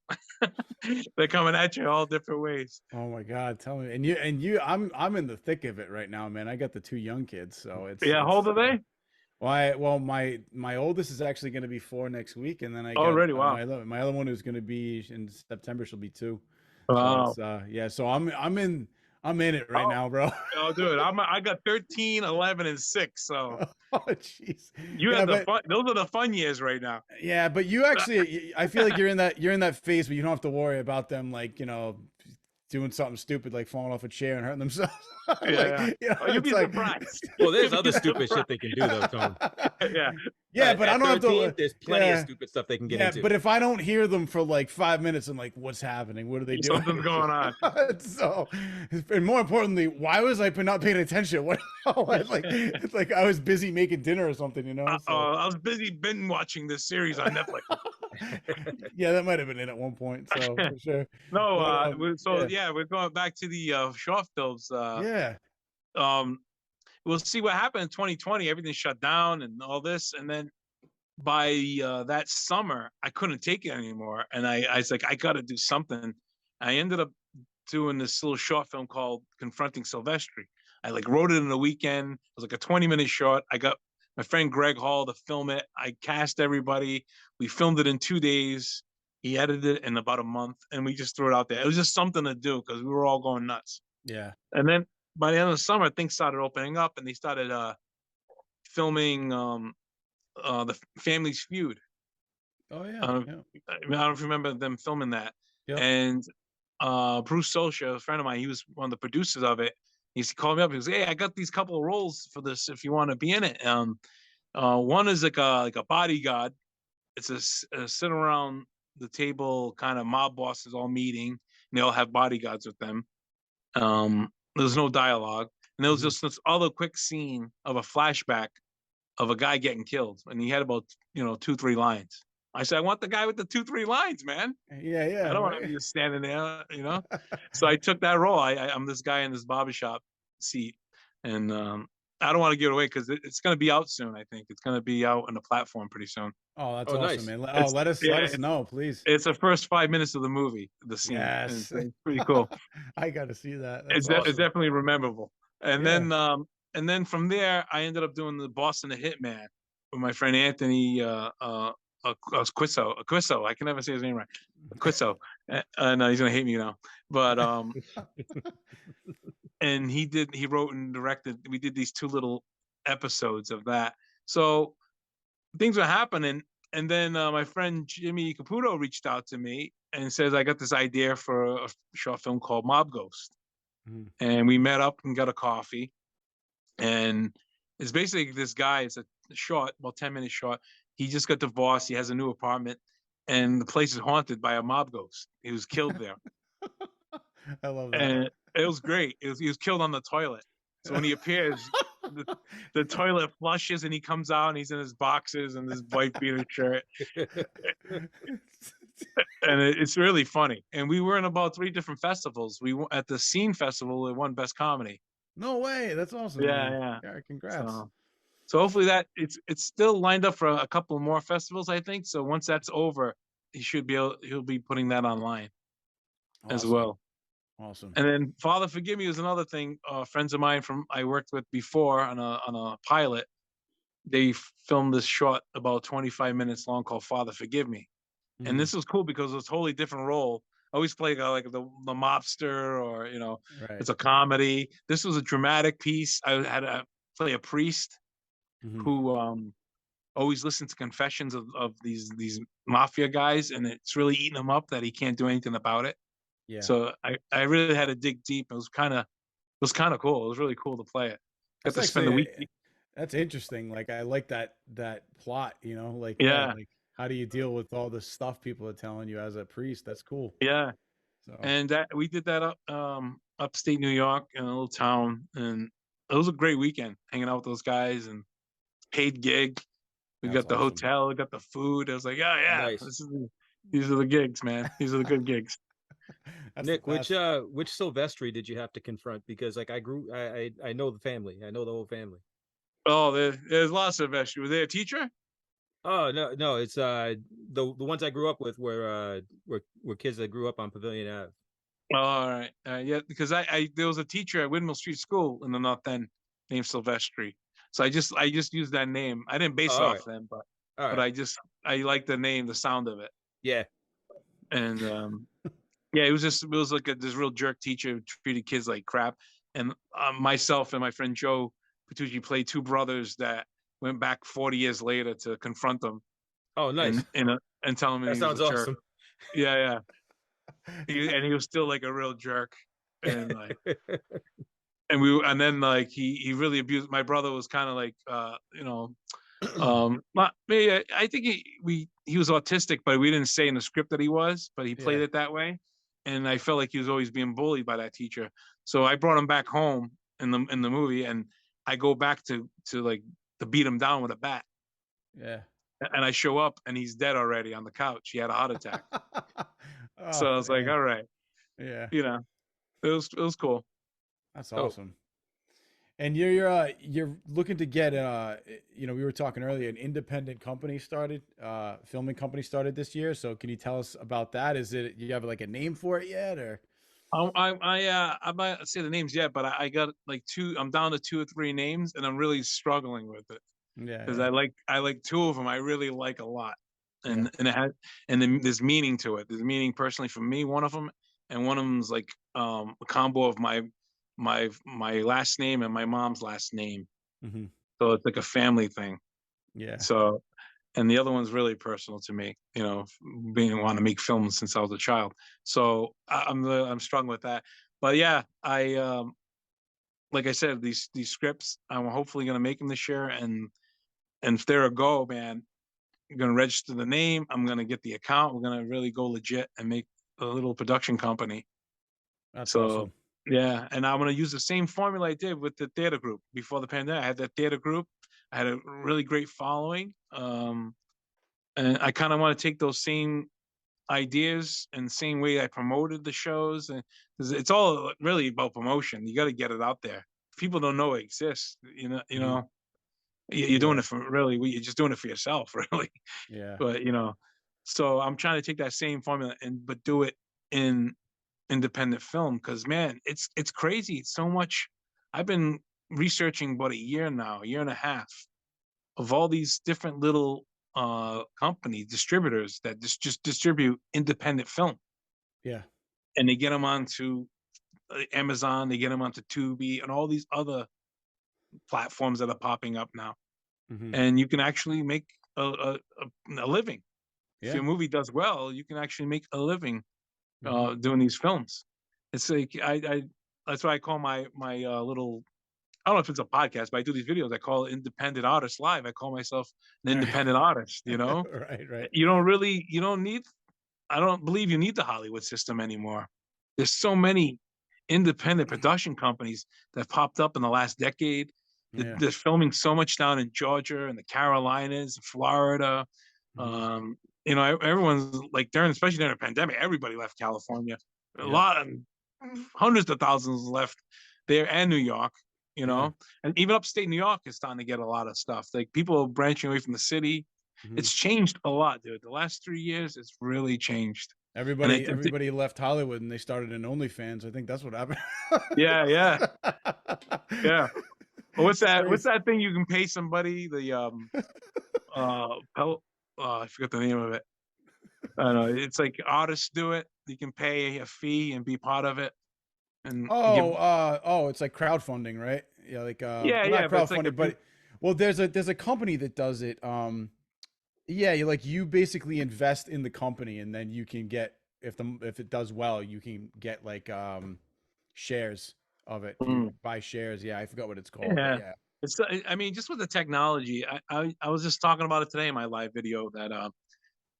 They're coming at you all different ways. Oh my God, tell me. And you, I'm in the thick of it right now, man. I got the 2 young kids, so it's how old are they? Well, my oldest is actually going to be 4 next week, and then I got already wow. My other one is going to be in September. She'll be 2. Wow. So so I'm in it right now, bro. Oh, dude, I got 13, 11, and 6. So. Oh, jeez. You have the fun. Those are the fun years right now. Yeah, but you actually, I feel like you're in that phase where you don't have to worry about them, like, doing something stupid like falling off a chair and hurting themselves. You'd be surprised. Well, there's other stupid shit they can do though, Tom. Yeah, but I don't have to. There's plenty of stupid stuff they can get into. But if I don't hear them for like 5 minutes, I'm like, what's happening? What are they doing? Something's going on. So, and more importantly, why was I not paying attention? What? It's like I was busy making dinner or something, So. I was busy binge watching this series on Netflix. Yeah, that might have been it at one point. So for sure. No, we're going back to the short films. We'll see what happened in 2020. Everything shut down and all this, and then by that summer, I couldn't take it anymore, and I was like, I got to do something. I ended up doing this little short film called Confronting Silvestri. I wrote it in a weekend. It was like a 20-minute short. I got my friend Greg Hall to film it. I cast everybody. We filmed it in 2 days. He edited it in about a month, and we just threw it out there. It was just something to do because we were all going nuts. Yeah. And then by the end of the summer, things started opening up, and they started filming the Family's Feud. Oh yeah. I don't know if you remember them filming that. Yep. And Bruce Solskjaer, a friend of mine, he was one of the producers of it. He called me up. He was, hey, I got these couple of roles for this if you want to be in it. One is like a bodyguard. It's a sit around the table kind of mob bosses all meeting, and they all have bodyguards with them. There's no dialogue, and there was just this other quick scene of a flashback of a guy getting killed, and he had about 2-3 lines. I said, I want the guy with the 2-3 lines, man. Yeah. I don't want to be just standing there, So I took that role. I'm this guy in this barbershop seat, and I don't want to give it away because it's going to be out soon. I think it's going to be out on the platform pretty soon. Oh, that's awesome, nice. man. Let us know, please. It's the first 5 minutes of the movie. The scene. Yes, it's pretty cool. I got to see that. It's awesome. definitely memorable. And then from there, I ended up doing the Boss and the Hitman with my friend Anthony Acquiso. I can never say his name right. Acquiso. And he's gonna hate me now. But and he wrote and directed. We did these 2 little episodes of that. So things were happening, and then my friend Jimmy Caputo reached out to me and says, I got this idea for a short film called Mob Ghost. And we met up and got a coffee, and it's basically this guy. It's a short, about 10-minute short. He just got divorced. He has a new apartment, and the place is haunted by a mob ghost. He was killed there. I love that. And it was great. He was killed on the toilet. So when he appears, the toilet flushes, and he comes out, and he's in his boxers and his white beater shirt. And it's really funny. And we were in about 3 different festivals. We were at the Scene Festival. We won Best Comedy. No way. That's awesome. Yeah. Congrats. So hopefully that it's still lined up for a couple more festivals, I think. So once that's over, he'll be putting that online as Awesome. well. Awesome. And then Father Forgive Me was another thing. Friends of mine I worked with before on a pilot. They filmed this short about 25 minutes long called Father Forgive Me. And Mhm. this was cool because it was a totally different role. I always play like the mobster, or Right. it's a comedy. This was a dramatic piece. I had to play a priest Mhm. who always listens to confessions of these mafia guys, and it's really eating him up that he can't do anything about it. Yeah. So I really had to dig deep. It was kind of cool. It was really cool to play it. Got That's to spend the actually week. that's interesting. Like I like that plot, like Yeah, like how do you deal with all the stuff people are telling you as a priest? That's cool. yeah. So, And that we did that upstate New York in a little town, and it was a great weekend hanging out with those guys, and paid gig. We that's got the awesome. hotel, we got the food. I was like, oh yeah, Nice. these are the gigs, man. These are the good gigs. That's the Nick, best. which Silvestri did you have to confront? Because like I know the family. I know the whole family. Oh, there's lots of issues. Was they a teacher? Oh no, it's the ones I grew up with were kids that grew up on Pavilion Ave. All right, yeah, because I there was a teacher at Windmill Street School in the North End named Silvestri, so I just used that name. I didn't Oh, base it all off right, them, all but right. I like the name, the sound of it, Yeah. and yeah, it was like this real jerk teacher who treated kids like crap, and myself and my friend Joe Petrucci played two brothers that went back 40 years later to confront them Oh, nice. and tell him That he was sounds a jerk. awesome. Yeah, yeah. He was still like a real jerk, and like and then like he really abused my brother. Was kind of like not me. I think he was autistic, but we didn't say in the script that he was, but he played Yeah. it that way, and I felt like he was always being bullied by that teacher. So I brought him back home in the movie, and I go back to like to beat him down with a bat, Yeah. and I show up and he's dead already on the couch. He had a heart attack. Oh So I was like, man. all right, Yeah. you know, it was cool. That's Oh, awesome. And you're looking to get we were talking earlier, an independent company started, filming company started this year. So can you tell us about that? Is it you have like a name for it yet, or? I might say the names yet, but I got like two. I'm down to two or three names, and I'm really struggling with it Yeah, because yeah, I like two of them. I really like a lot, yeah. and it had and then there's meaning to it. There's meaning personally for me. One of them, and one of them's like a combo of my last name and my mom's last name. Hmm. So it's like a family thing. Yeah, So and the other one's really personal to me. Being want to make films since I was a child. So I'm struggling with that. But yeah, I like I said, these scripts, I'm hopefully gonna make them this year, and if they're a go, man, I'm gonna register the name. I'm gonna get the account. We're gonna really go legit and make a little production company. that's So awesome. yeah, and I'm gonna use the same formula I did with the theater group before the pandemic. I had that theater group. I had a really great following. And I kind of want to take those same ideas and same way I promoted the shows, and 'cause it's all really about promotion. You got to get it out there. People don't know it exists. Hmm. You're doing Yeah, it for really. You're just doing it for yourself, really. yeah, But so I'm trying to take that same formula but do it in independent film because man, it's crazy. It's so much. I've been researching about a year now, a year and a half of all these different little companies, distributors that just distribute independent film, yeah. and they get them onto Amazon, they get them onto Tubi, and all these other platforms that are popping up now. Hmm. And you can actually make a living. If Yeah. your movie does well, you can actually make a living Hmm. doing these films. It's like I that's why I call my little. I don't know if it's a podcast, but I do these videos. I call it Independent Artist Live. I call myself an independent artist. Right, right. You don't need. I don't believe you need the Hollywood system anymore. There's so many independent production companies that popped up in the last decade. Yeah. They're filming so much down in Georgia and the Carolinas, Florida. Hmm. Um, everyone's like especially during the pandemic, everybody left California. A Yep. lot, hundreds of thousands left there and New York. you know, and even upstate New York is starting to get a lot of stuff. Like people are branching away from the city. It's changed a lot, dude. The last 3 years, it's really changed. Everybody left Hollywood and they started an OnlyFans. I think that's what happened. Yeah, yeah, yeah. Well, what's that? Crazy. What's that thing you can pay somebody? The I forget the name of it. I don't know. It's like artists do it. You can pay a fee and be part of it. And It's like crowdfunding, right? Yeah, like yeah, well, yeah, not but it's like crowdfunding, but well, there's a company that does it. Yeah, you basically invest in the company, and then you can get if it does well, you can get like shares of it. You buy shares. Yeah, I forgot what it's called. yeah. Yeah. It's I mean, just with the technology, I was just talking about it today in my live video that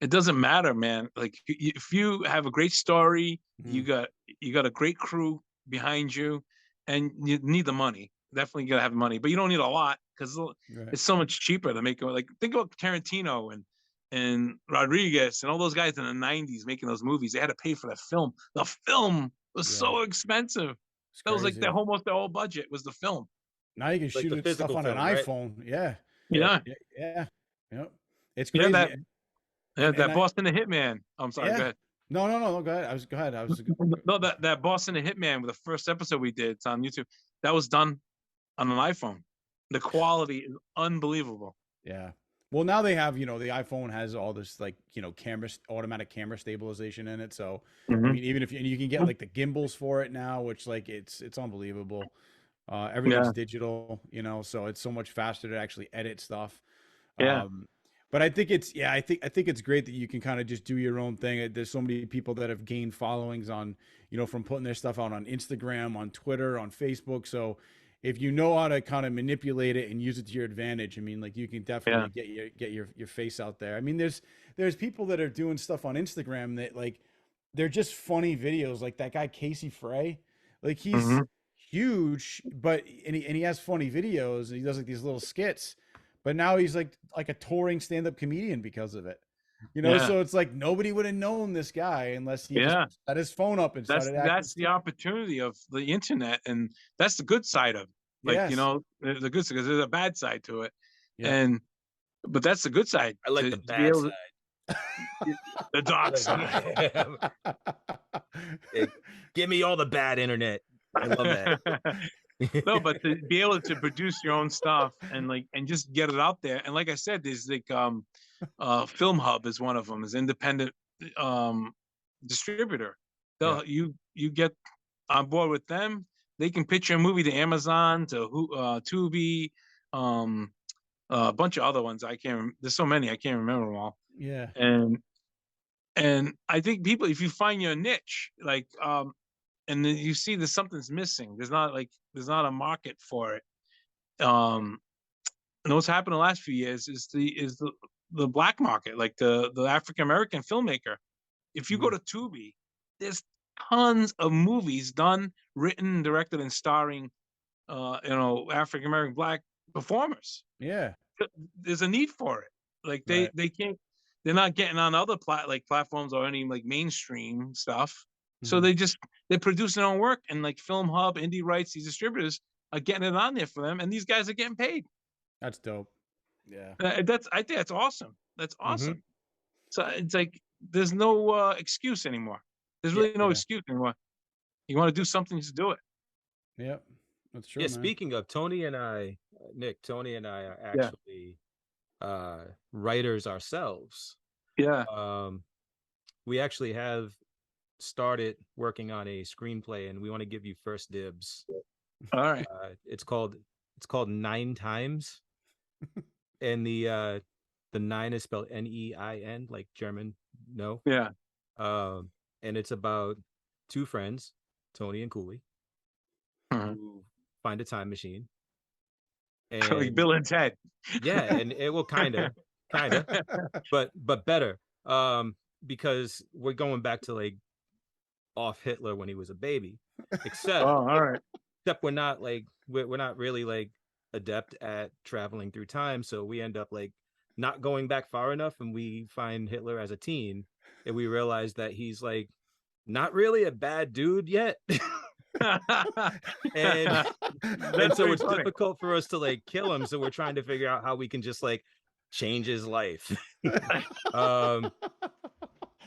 it doesn't matter, man. Like if you have a great story, you got a great crew behind you, and you need the money. Definitely gotta have money, but you don't need a lot because it's so much cheaper to make it. Like think about Tarantino and Rodriguez and all those guys in the '90s making those movies. They had to pay for the film. The film was so expensive. It's That was like crazy. almost the whole budget was the film. Now you can Like shoot the it stuff physical on an film, right? iPhone. Yeah. Yeah, Yeah. Yep. It's yeah. crazy. That Boston the Hitman. I'm sorry. Go Yeah. ahead. No. Go ahead. Go ahead. No, that Boston the Hitman with the first episode we did, it's on YouTube. That was done on an iPhone. The quality is unbelievable. Yeah. Well, now they have, the iPhone has all this automatic camera stabilization in it. So, I mean, even if you can get like the gimbals for it now, which like it's unbelievable. Everything's digital, so it's so much faster to actually edit stuff. Yeah. But I think I think it's great that you can kind of just do your own thing. There's so many people that have gained followings on, from putting their stuff out on Instagram, on Twitter, on Facebook. So if you know how to kind of manipulate it and use it to your advantage, I mean, like you can definitely get your face out there. I mean, there's people that are doing stuff on Instagram that like they're just funny videos, like that guy Casey Frey, like he's huge, but and he has funny videos and he does like these little skits. But now he's like a touring stand-up comedian because of it. So it's like nobody would have known this guy unless he just had his phone up and started acting. That's the opportunity of the internet, and that's the good side of it. Like, the good side, because there's a bad side to it. Yeah. But that's the good side. I like the bad side. The dark side. Hey, give me all the bad internet. I love that. No, but to be able to produce your own stuff and just get it out there. And like I said, there's like Film Hub is one of them, is independent distributor. You get on board with them, they can pitch your movie to Amazon, to Tubi, a bunch of other ones. There's so many I can't remember them all. Yeah. And I think people, if you find your niche, like and then you see there's something's missing. There's not a market for it. And what's happened the last few years is the black market, like the African American filmmaker. If you go to Tubi, there's tons of movies done, written, directed, and starring African American black performers. Yeah. There's a need for it. Like they can't, they're not getting on other platforms or any like mainstream stuff. So they're producing their own work, and like Film Hub, Indie Rights, these distributors are getting it on there for them, and these guys are getting paid. That's dope. Yeah. I think that's awesome. That's awesome. So it's like there's no excuse anymore. There's really no excuse anymore. You want to do something, just do it. Yep. That's true. Yeah. Man. Speaking of Tony and I are actually writers ourselves. Yeah. We actually have started working on a screenplay, and we want to give you first dibs. All right. It's called 9 Times, and the 9 is spelled Nein, like German. No. Yeah. And it's about 2 friends, Tony and Cooley, who find a time machine. And like Bill and Ted. Yeah, and it will kind of, but better. Because we're going back to like off Hitler when he was a baby, except all right. Except we're not really like adept at traveling through time, so we end up like not going back far enough, and we find Hitler as a teen, and we realize that he's like not really a bad dude yet. and That's so pretty it's funny. difficult for us to like kill him. So we're trying to figure out how we can just like change his life.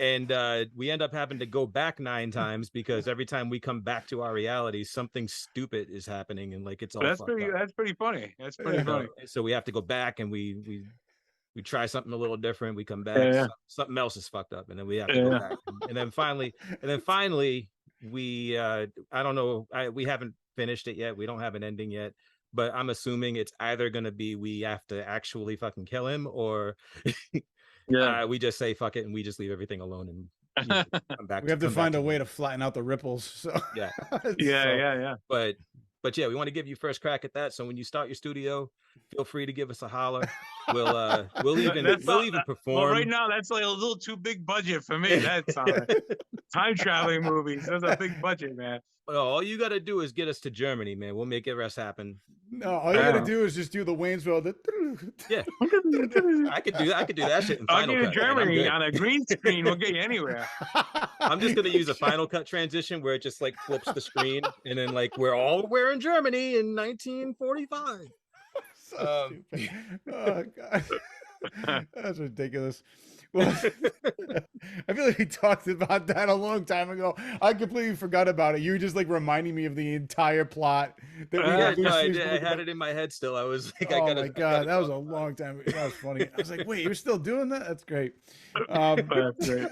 And we end up having to go back 9 times because every time we come back to our reality, something stupid is happening, and like it's all That's fucked up. That's pretty funny. That's pretty funny. So we have to go back and we try something a little different. We come back, Yeah. something else is fucked up, and then we have to go back. And then finally, we I don't know, we haven't finished it yet. We don't have an ending yet, but I'm assuming it's either going to be we have to actually fucking kill him, or we just say fuck it and we just leave everything alone and come back. We have to find a way to flatten out the ripples. So yeah. But yeah, we want to give you first crack at that. So when you start your studio, feel free to give us a holler. We'll even perform. Well, right now that's like a little too big budget for me. That's time traveling movies. That's a big budget, man. All you got to do is get us to Germany, man. We'll make it rest happen. No, all you got to do is just do the Waynesville. Yeah, I could do that shit in Final I'll get Cut. to Germany on a green screen. We'll get you anywhere. I'm just gonna use a Final Cut transition where it just like flips the screen, and then like we're in Germany in 1945. So stupid. Oh god, that's ridiculous. Well, I feel like we talked about that a long time ago. I completely forgot about it. You were just like reminding me of the entire plot. That I had it in my head still. I was like, oh my god, that was a long time ago. That was funny. I was like, wait, you're still doing that? That's great. That's great.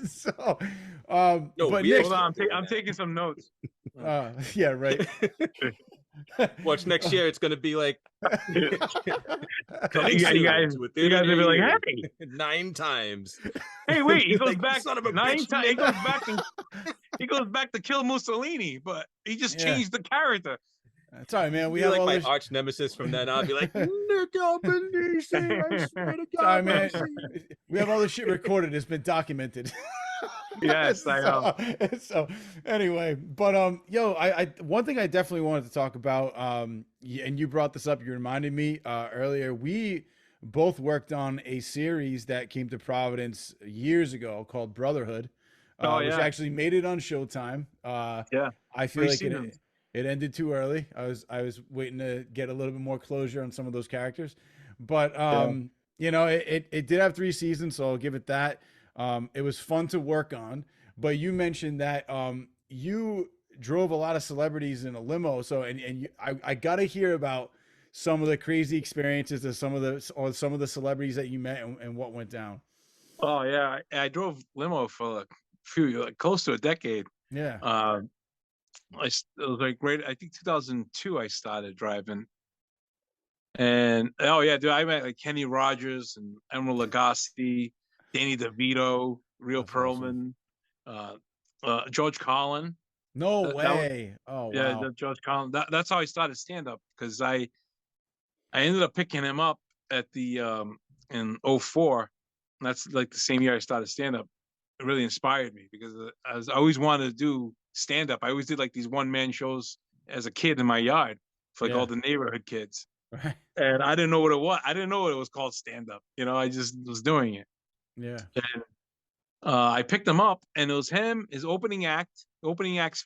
So, no, but Nick, hold on, I'm taking some notes. Yeah, right. Watch next year. It's gonna be like you guys will be like, hey, 9 times. Hey, wait, he goes like, back son of a 9 bitch, times. He goes back to kill Mussolini, but he just changed the character. That's all right, man. We have like all my arch nemesis from then on. I'll be like, Nick Albanese, I swear to God. Sorry, man. We have all this shit recorded. It's been documented. Yes, I know. So anyway, but yo, I one thing I definitely wanted to talk about, and you brought this up, you reminded me earlier, we both worked on a series that came to Providence years ago called Brotherhood, which actually made it on Showtime. I feel like it ended too early. I was waiting to get a little bit more closure on some of those characters, but you know, it did have 3 seasons, so I'll give it that. It was fun to work on, but you mentioned that you drove a lot of celebrities in a limo. So I got to hear about some of the crazy experiences of some of the celebrities that you met and what went down. Oh yeah, I drove limo for a few, like close to a decade. Yeah. It was like great. I think 2002 I started driving. And oh yeah, dude, I met like Kenny Rogers and Emeril Lagasse, Danny DeVito, Rio Perlman, George Carlin. No way. Oh, yeah, wow. George Carlin. That's how I started stand up, because I ended up picking him up at the in 2004. That's like the same year I started stand up. It really inspired me because I always wanted to do stand up. I always did like these one-man shows as a kid in my yard for like all the neighborhood kids. Right. And I didn't know what it was. I didn't know what it was called stand up. You know, I just was doing it. Yeah. And I picked him up, and it was him, his opening act's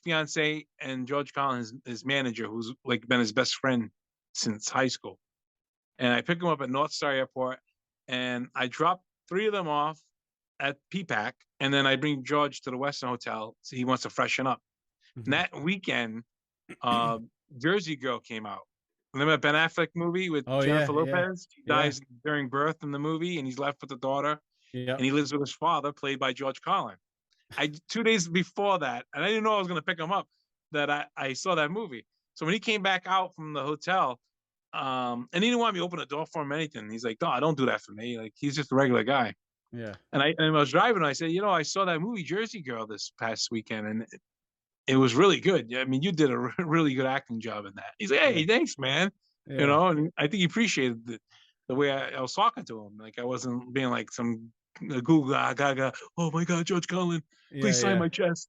fiance, and George Carlin, his manager, who's like been his best friend since high school. And I picked him up at North Star Airport, and I dropped 3 of them off at PPAC, and then I bring George to the Western Hotel, so he wants to freshen up. And that weekend, Jersey Girl came out. Remember Ben Affleck movie with Jennifer Lopez? He dies during birth in the movie, and he's left with the daughter. Yeah. And he lives with his father, played by George Carlin. 2 days before that, and I didn't know I was going to pick him up, that I saw that movie. So when he came back out from the hotel, and he didn't want me to open the door for him or anything. He's like, no, don't do that for me. Like, he's just a regular guy. Yeah. And I was driving, and I said, I saw that movie Jersey Girl this past weekend, and it was really good. I mean, you did a really good acting job in that. He's like, hey, thanks, man. Yeah. And I think he appreciated the way I was talking to him. Like, I wasn't being like some Google gaga. Oh my God, George Carlin, please sign my chest.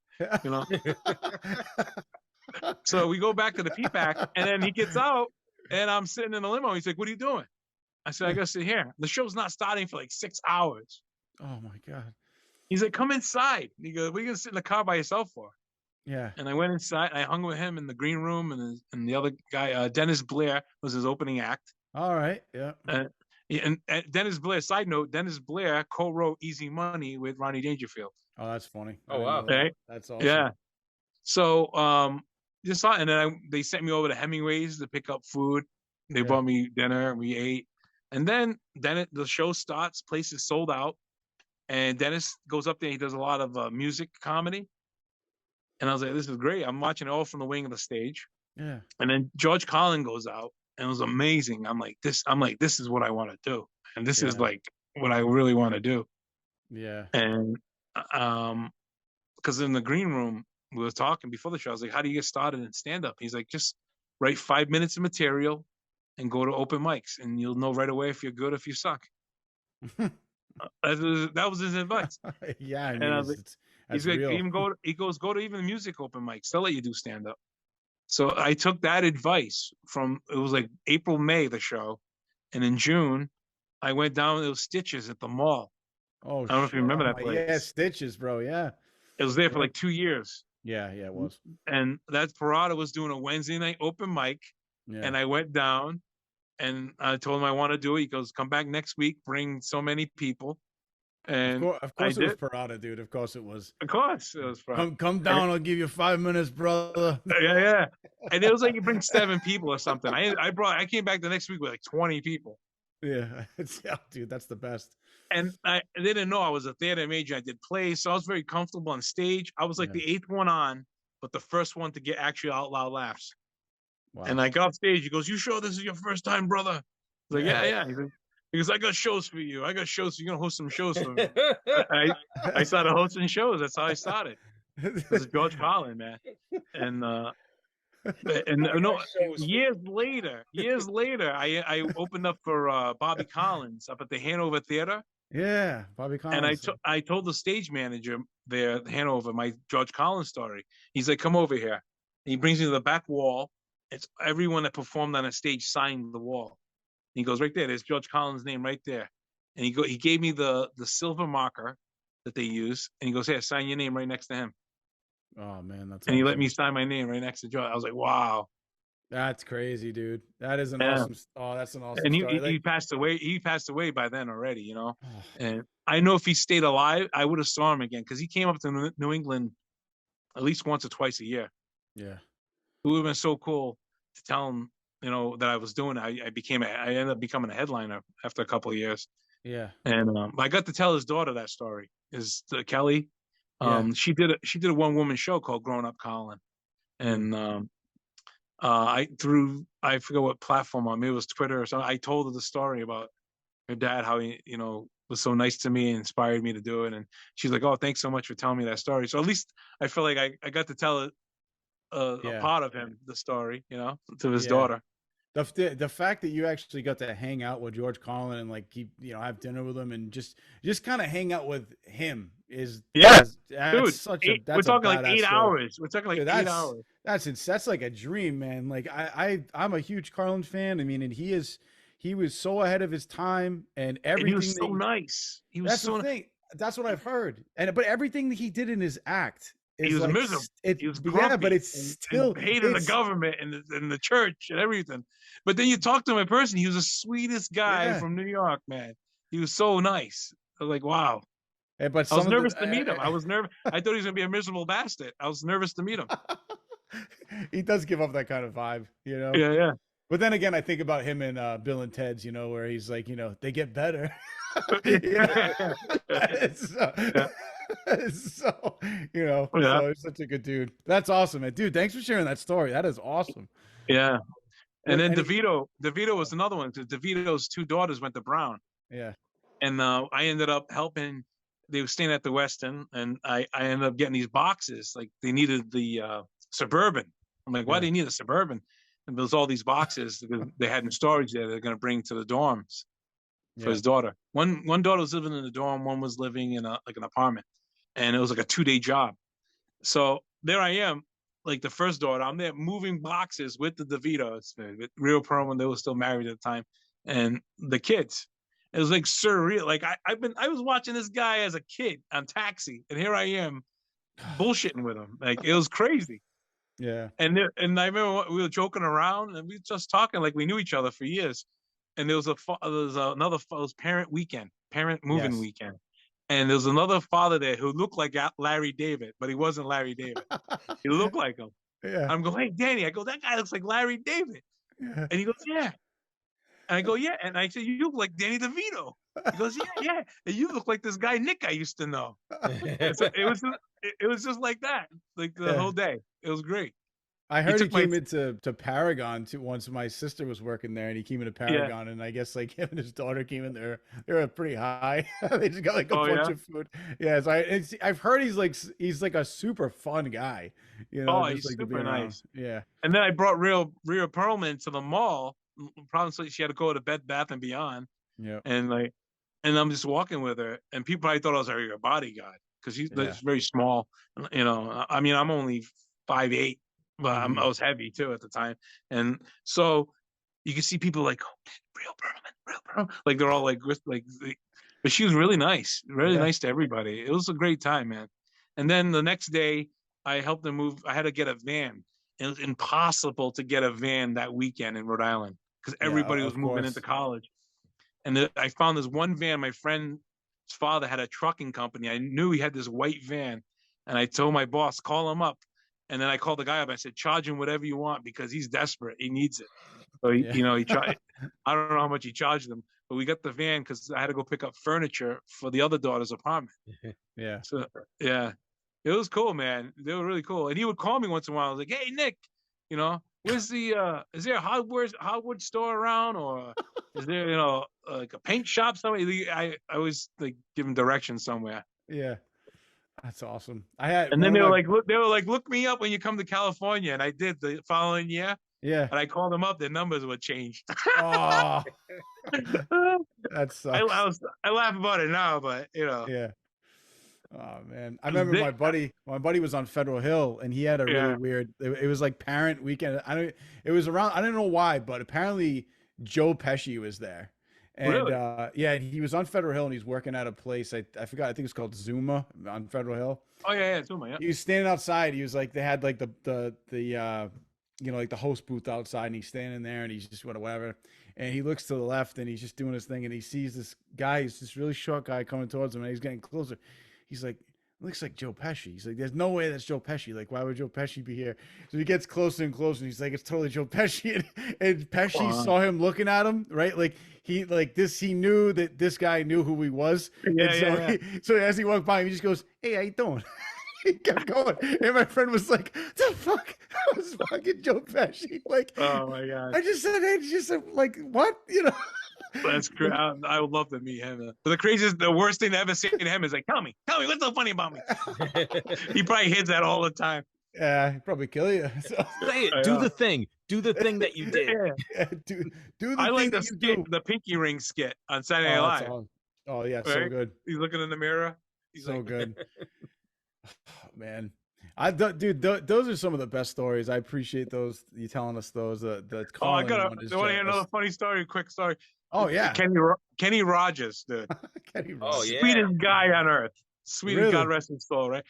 So we go back to the PPAC, and then he gets out, and I'm sitting in the limo. He's like, what are you doing? I said, I gotta sit here. The show's not starting for like 6 hours. Oh my God. He's like, come inside. He goes, what are you gonna sit in the car by yourself for? Yeah. And I went inside. I hung with him in the green room, and the other guy, Dennis Blair, was his opening act. All right. Yeah. And Dennis Blair. Side note: Dennis Blair co-wrote "Easy Money" with Ronnie Dangerfield. Oh, that's funny. Oh, wow. Right? That's awesome. Yeah. So just saw, and then they sent me over to Hemingway's to pick up food. They brought me dinner. We ate, and then the show starts. Place is sold out, and Dennis goes up there. He does a lot of music comedy. And I was like, this is great. I'm watching it all from the wing of the stage. Yeah. And then George Carlin goes out, and it was amazing. I'm like, this is what I want to do. And this is like what I really want to do. Yeah. And because in the green room, we were talking before the show. I was like, how do you get started in stand-up? He's like, just write 5 minutes of material and go to open mics, and you'll know right away if you're good or if you suck. That was his advice. Yeah. I mean, and I was like, he's like, real. go to even the music open mics. They'll let you do stand up. So I took that advice it was like April, May, the show. And in June, I went down to those Stitches at the mall. Oh, I don't know if you remember that place. Yeah, Stitches, bro. Yeah. It was there for like 2 years. Yeah, it was. And that Parada was doing a Wednesday night open mic. Yeah. And I went down and I told him I want to do it. He goes, come back next week, bring so many people. And of course it was Parada, dude. Of course it was. Of course it was Parada. Come down. I'll give you 5 minutes, brother. Yeah. And it was like you bring 7 people or something. I came back the next week with like 20 people. Yeah, dude, that's the best. And they didn't know I was a theater major. I did plays, so I was very comfortable on stage. I was like the 8th one on, but the first one to get actually out loud laughs. Wow. And I got off stage. He goes, "You sure this is your first time, brother?" I was like, yeah. He goes, "I got shows for you. You're gonna host some shows for me." I started hosting shows. That's how I started. It was George Carlin, man. And no, years later, I opened up for Bobby Collins up at the Hanover Theater. Yeah, Bobby Collins. And I told the stage manager there at Hanover my George Carlin story. He's like, "Come over here." And he brings me to the back wall. It's everyone that performed on a stage signed the wall. And he goes, right there, there's George Carlin's name right there. And he gave me the silver marker that they use, and he goes, "Here, sign your name right next to him." Oh man, that's and he let me sign my name right next to George. I was like, wow. That's crazy, dude. That is an awesome. Oh, that's an awesome. And story. he passed away. He passed away by then already, you know. And I know if he stayed alive, I would have saw him again because he came up to New England at least once or twice a year. Yeah, it would have been so cool to tell him, you know, that I was doing it. I ended up becoming a headliner after a couple of years. Yeah, and I got to tell his daughter that story. Is Kelly? She did a one woman show called Grown Up Colin, and I forget what platform on, maybe it was Twitter or something. I told her the story about her dad, how he, you know, was so nice to me and inspired me to do it. And she's like, "Oh, thanks so much for telling me that story." So at least I feel like I got to tell a part of him, the story, you know, to his daughter. The fact that you actually got to hang out with George Carlin and like keep, you know, have dinner with him and just kind of hang out with him is dude. We're talking like 8 hours. We're talking like 8 hours. That's like a dream, man. Like I'm a huge Carlin fan. I mean, and he was so ahead of his time and everything. And he was so nice. He was so nice. That's what I've heard. But everything that he did in his act. He was miserable. He was grumpy, but it's still hated the government and the church and everything. But then you talk to him in person, he was the sweetest guy from New York, man. He was so nice. I was like, wow. But I was nervous to meet him. I was nervous. I thought he was gonna be a miserable bastard. I was nervous to meet him. He does give up that kind of vibe, you know. Yeah. But then again, I think about him in Bill and Ted's, you know, where he's like, you know, they get better. So, you know, so he's such a good dude. That's awesome, man. Dude, thanks for sharing that story. That is awesome. Yeah. And then DeVito was another one because DeVito's 2 daughters went to Brown. Yeah. And I ended up helping. They were staying at the Westin, and I ended up getting these boxes. Like they needed the Suburban. I'm like, why do you need a Suburban? And there's all these boxes because they had in storage there. They're going to bring to the dorms for his daughter. One daughter was living in the dorm. One was living in an apartment. And it was like a 2-day job. So there I am, like the first daughter. I'm there moving boxes with the DeVitos, with Real Pearl when they were still married at the time, and the kids. It was like surreal. Like I was watching this guy as a kid on Taxi, and here I am, bullshitting with him. Like it was crazy. Yeah. And I remember we were joking around and we were just talking like we knew each other for years. And there was another parent moving weekend. And there was another father there who looked like Larry David, but he wasn't Larry David. He looked like him. Yeah. I'm going, hey, Danny. I go, that guy looks like Larry David. Yeah. And he goes, yeah. And I go, yeah. And I said, you look like Danny DeVito. He goes, yeah. And you look like this guy Nick I used to know. So it was just like that, like the whole day. It was great. I heard he came into Paragon too once. My sister was working there, and he came into Paragon, and I guess like him and his daughter came in there. They were pretty high. They just got like a bunch of food. Yeah, so I've heard he's like a super fun guy. You know, he's like super nice. Yeah. And then I brought Rhea Perlman to the mall. Probably she had to go to Bed Bath and Beyond. Yeah. And I'm just walking with her, and people probably thought I was her bodyguard because she's very small. You know, I mean, I'm only 5'8". But I was heavy too at the time, and so you can see people like, oh, real Perlman, like they're all like, but she was really nice, nice to everybody. It was a great time, man. And then the next day, I helped them move. I had to get a van. It was impossible to get a van that weekend in Rhode Island because everybody was moving into college. And I found this one van. My friend's father had a trucking company. I knew he had this white van, and I told my boss, call him up. And then I called the guy up. I said, charge him whatever you want because he's desperate. He needs it. So, he tried. I don't know how much he charged them, but we got the van because I had to go pick up furniture for the other daughter's apartment. Yeah. So, yeah, it was cool, man. They were really cool. And he would call me once in a while. I was like, hey, Nick, where's is there a hardwood store around? Or is there, like a paint shop somewhere? I always like give him directions somewhere. Yeah. That's awesome. And then they were like, look me up when you come to California. And I did the following year. Yeah. And I called them up. Their numbers were changed. Oh, that sucks. I laugh about it now, but Yeah. Oh man, I remember my buddy was on Federal Hill, and he had a really weird. It was like parent weekend. It was around. I don't know why, but apparently Joe Pesci was there. And really? and he was on Federal Hill, and he's working at a place. I forgot. I think it's called Zuma on Federal Hill. Oh yeah, Zuma. Yeah. He was standing outside. He was like, they had like the like the host booth outside, and he's standing there, and he's just whatever. And he looks to the left, and he's just doing his thing, and he sees this guy. He's this really short guy coming towards him, and he's getting closer. He's like, looks like Joe Pesci. He's like, there's no way that's Joe Pesci. Like, why would Joe Pesci be here? So he gets closer and closer, and he's like, it's totally Joe Pesci. And Pesci saw him looking at him, right? Like he knew that this guy knew who he was. So as he walked by him, he just goes, hey, how you doing? He kept going. And my friend was like, the fuck? That was fucking Joe Pesci. Like, oh my God. I just said, hey, just like, what? That's great. I would love to meet him. But the worst thing to ever say to him is like, tell me, what's so funny about me? He probably hears that all the time. Yeah, he'd probably kill you. So. Say it. Do the thing. Do the thing that you did. Do the I thing like that you do. the Pinky Ring skit on Saturday Night Live. Oh yeah, right? So good. He's looking in the mirror. He's so like, good. Oh, man, dude, those are some of the best stories. I appreciate those. You telling us those. The I want to hear another funny story. Quick story. Oh yeah, Kenny Rogers, dude. Kenny Rogers. Oh yeah, sweetest guy on earth. Sweetest, really? God rest his soul. Right.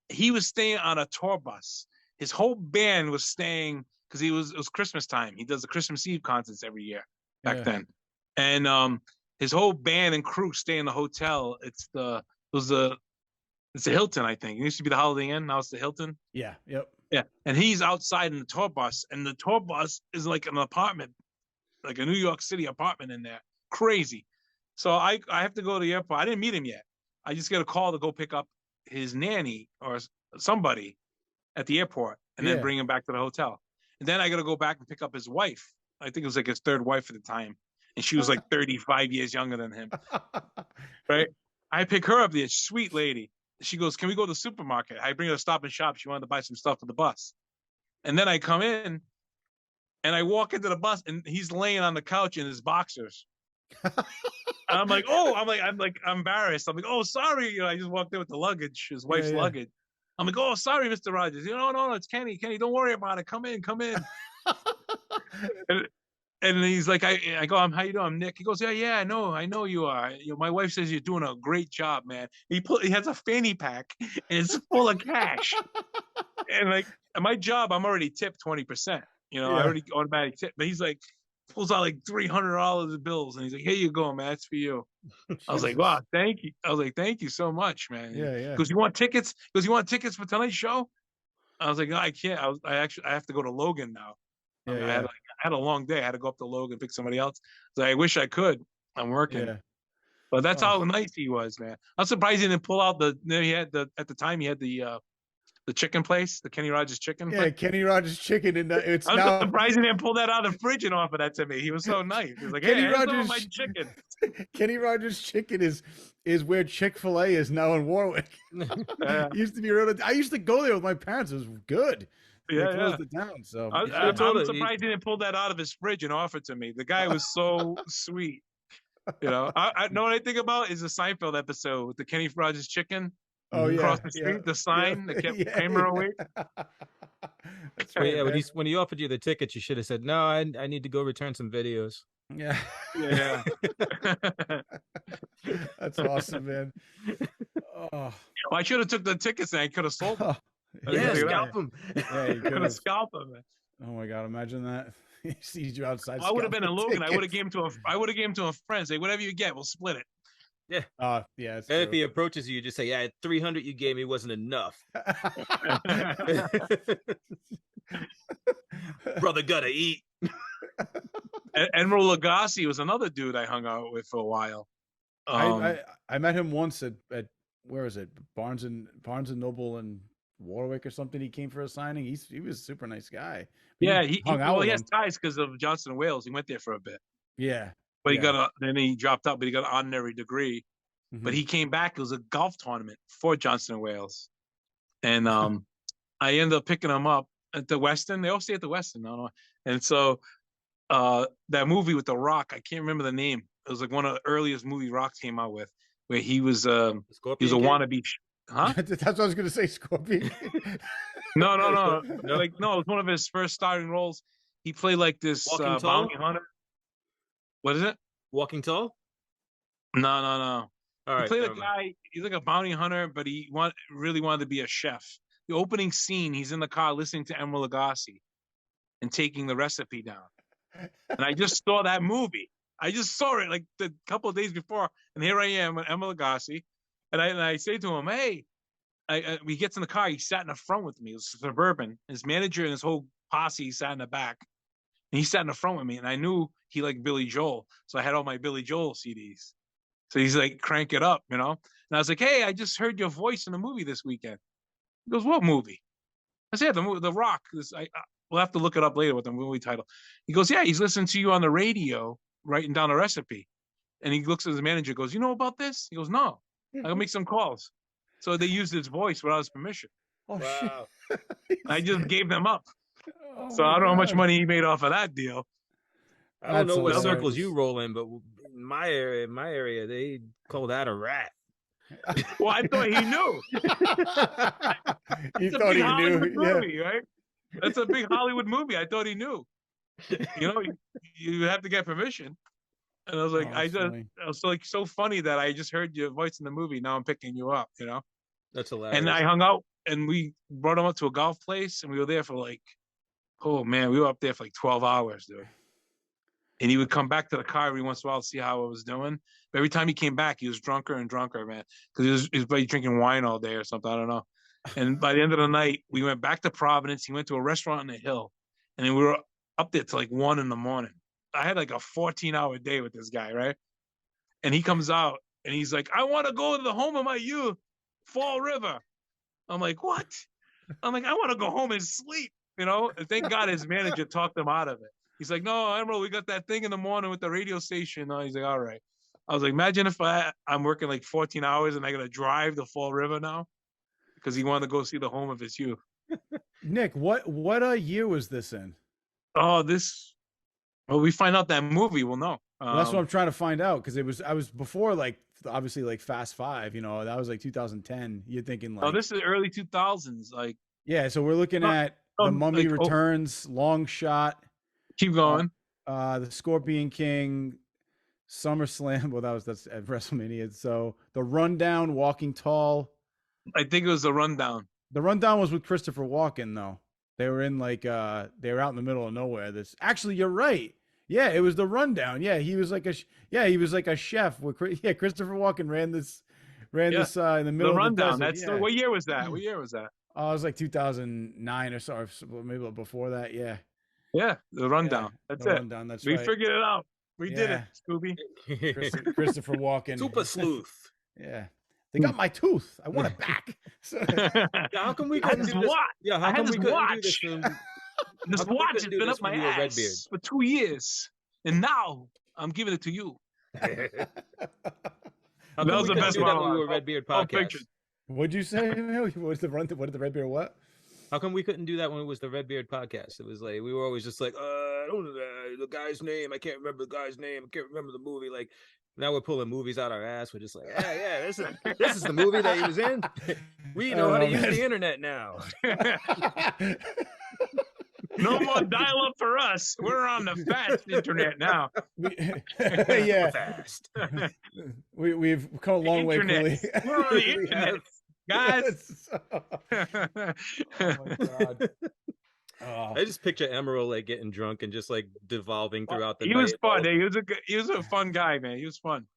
He was staying on a tour bus. His whole band was staying because it was Christmas time. He does the Christmas Eve concerts every year back then, and his whole band and crew stay in the hotel. It's the Hilton, I think. It used to be the Holiday Inn. Now it's the Hilton. Yeah. Yep. Yeah. And he's outside in the tour bus, and the tour bus is like an apartment, like a New York City apartment in there. Crazy. So I have to go to the airport. I didn't meet him yet. I just get a call to go pick up his nanny or somebody at the airport and then bring him back to the hotel. And then I got to go back and pick up his wife. I think it was like his third wife at the time. And she was like 35 years younger than him. Right. I pick her up, this sweet lady. She goes, can we go to the supermarket? I bring her to Stop and Shop. She wanted to buy some stuff for the bus. And then I come in and I walk into the bus and he's laying on the couch in his boxers. And I'm like, I'm embarrassed. I'm like, oh, sorry. I just walked in with the luggage, his wife's luggage. I'm like, oh, sorry, Mr. Rogers. No, it's Kenny. Kenny, don't worry about it. Come in. And he's like, I go, how you doing? I'm Nick. He goes, yeah, I know you are. My wife says you're doing a great job, man. He has a fanny pack and it's full of cash. And like my job, I'm already tipped 20%. I already automatic tip. But he's like, pulls out like $300 of bills, and he's like, here you go, man. That's for you. I was like, wow, thank you. I was like, thank you so much, man. Yeah. Because you want tickets? Because you want tickets for tonight's show? I was like, no, I can't. I have to go to Logan now. I had a long day. I had to go up to Logan, pick somebody else. So I wish I could. I'm working. Yeah. But that's how nice he was, man. I'm surprised he didn't pull out at the time he had the chicken place, the Kenny Rogers chicken. Yeah, Kenny Rogers chicken, and it's I'm now surprised he didn't pull that out of the fridge and offer that to me. He was so nice. He was like, Kenny hey, Rogers my chicken. Kenny Rogers chicken is where Chick-fil-A is now in Warwick. It used to be I used to go there with my parents. It was good. They closed it down. So I'm surprised he didn't pull that out of his fridge and offer it to me. The guy was so sweet. I know what I think about is the Seinfeld episode with the Kenny Rogers chicken. Oh yeah, across the street, the sign that kept Kramer away. That's right, yeah, when he offered you the tickets, you should have said, "No, I need to go return some videos." Yeah. That's awesome, man. Oh, I should have took the tickets and I could have sold them. Yeah, scalp them. Yeah, you could have scalped them. Oh my god, imagine that. He sees you outside. I would have been a Logan. I would have gave him to a friend. Say, whatever you get, we'll split it. Yeah. Yeah. And if he approaches you, just say, yeah, 300 you gave me wasn't enough. Brother gotta eat. Emeril Lagasse was another dude I hung out with for a while. I met him once at where is it? Barnes and Noble in Warwick or something. He came for a signing. He was a super nice guy. Yeah, he has ties because of Johnson and Wales. He went there for a bit. Yeah. But then he dropped out, but he got an honorary degree. Mm-hmm. But he came back. It was a golf tournament for Johnson and Wales. And I ended up picking him up at the Westin. They all stay at the Westin. I don't know. And so that movie with The Rock, I can't remember the name. It was like one of the earliest movie Rock came out with, where he was a wannabe. Huh? That's what I was going to say, Scorpion. No. It was one of his first starring roles. He played like this bounty hunter. What is it? Walking Tall? No. All right. He played a guy. He's like a bounty hunter, but he really wanted to be a chef. The opening scene, he's in the car listening to Emeril Lagasse and taking the recipe down. And I just saw that movie. I just saw it like a couple of days before, and here I am with Emeril Lagasse, and I say to him, "Hey," he gets in the car. He sat in the front with me. It was Suburban. His manager and his whole posse sat in the back, and he sat in the front with me. And I knew he liked Billy Joel, so I had all my Billy Joel CDs. So he's like, "Crank it up," And I was like, "Hey, I just heard your voice in the movie this weekend." He goes, "What movie?" I said, "The movie, The Rock." We'll have to look it up later with the movie title. He goes, "Yeah, he's listening to you on the radio, writing down a recipe." And he looks at his manager, goes, "You know about this?" He goes, "No, I'll make some calls." So they used his voice without his permission. Oh, wow. I just gave them up. So I don't know how much money he made off of that deal. I don't know what circles you roll in, but in my area, they call that a rat. Well, I thought he knew. You thought he knew, movie, right? That's a big Hollywood movie. I thought he knew. You have to get permission. And I was like, I was like so funny that I just heard your voice in the movie. Now I'm picking you up, That's hilarious. And I hung out, and we brought him up to a golf place, and we were there for we were up there for like 12 hours, dude. And he would come back to the car every once in a while to see how I was doing. But every time he came back, he was drunker and drunker, man, because he was drinking wine all day or something. I don't know. And by the end of the night, we went back to Providence. He went to a restaurant on the hill, and then we were up there till like 1 a.m. I had like a 14-hour day with this guy, right? And he comes out, and he's like, "I want to go to the home of my youth, Fall River." I'm like, "What?" I'm like, "I want to go home and sleep," And thank God his manager talked him out of it. He's like, "No, Emeril, we got that thing in the morning with the radio station." He's like, "All right." I was like, imagine if I'm working like 14 hours and I got to drive to Fall River now because he wanted to go see the home of his youth. Nick, what year was this in? Oh, we find out that movie, we'll know. Well, that's what I'm trying to find out, because I was before, like, obviously, like Fast Five, that was like 2010. You're thinking like, oh, this is early 2000s, like. Yeah, so we're looking at The Mummy Returns, Long Shot. Keep going. the Scorpion King, SummerSlam. Well, that's at WrestleMania. So the Rundown, Walking Tall. I think it was the Rundown. The Rundown was with Christopher Walken, though. They were in they were out in the middle of nowhere. This actually, you're right. Yeah, it was the Rundown. Yeah, he was like a chef. Yeah, Christopher Walken ran this in the middle The of Rundown. the desert. What year was that? What year was that? Oh, it was like 2009 or so, or maybe before that. Yeah. Yeah, the Rundown. Yeah, That's the it. Rundown. That's We right. figured it out. We did it, Yeah. Scooby. Christopher Walken. Super sleuth. Yeah. They got my tooth. I want it back. So, Yeah, how come we I had couldn't this do this? watch. Yeah, I how had come this we couldn't do watch. this when This How come we watch has couldn't do been this up my when you were Redbeard? ass for 2 years, and now I'm giving it to you. How That come was we the couldn't best do that one. when we were Redbeard Pulp podcast? Fiction. what'd you say? What did the Redbeard what? How come we couldn't do that when it was the Redbeard podcast? It was like we were always just like, I don't know the guy's name. I can't remember the guy's name. I can't remember the movie. Like now we're pulling movies out our ass. We're just like, yeah, this is the movie that he was in. We know how to use the internet now. No more dial up for us. We're on the fast internet now. Yeah. Fast. We've come a long way, Cooley. Internet. We're on the internet, guys. Oh my God. Oh. I just picture Emerald like getting drunk and just like devolving throughout the He night. was fun. He was a fun guy, man. He was fun.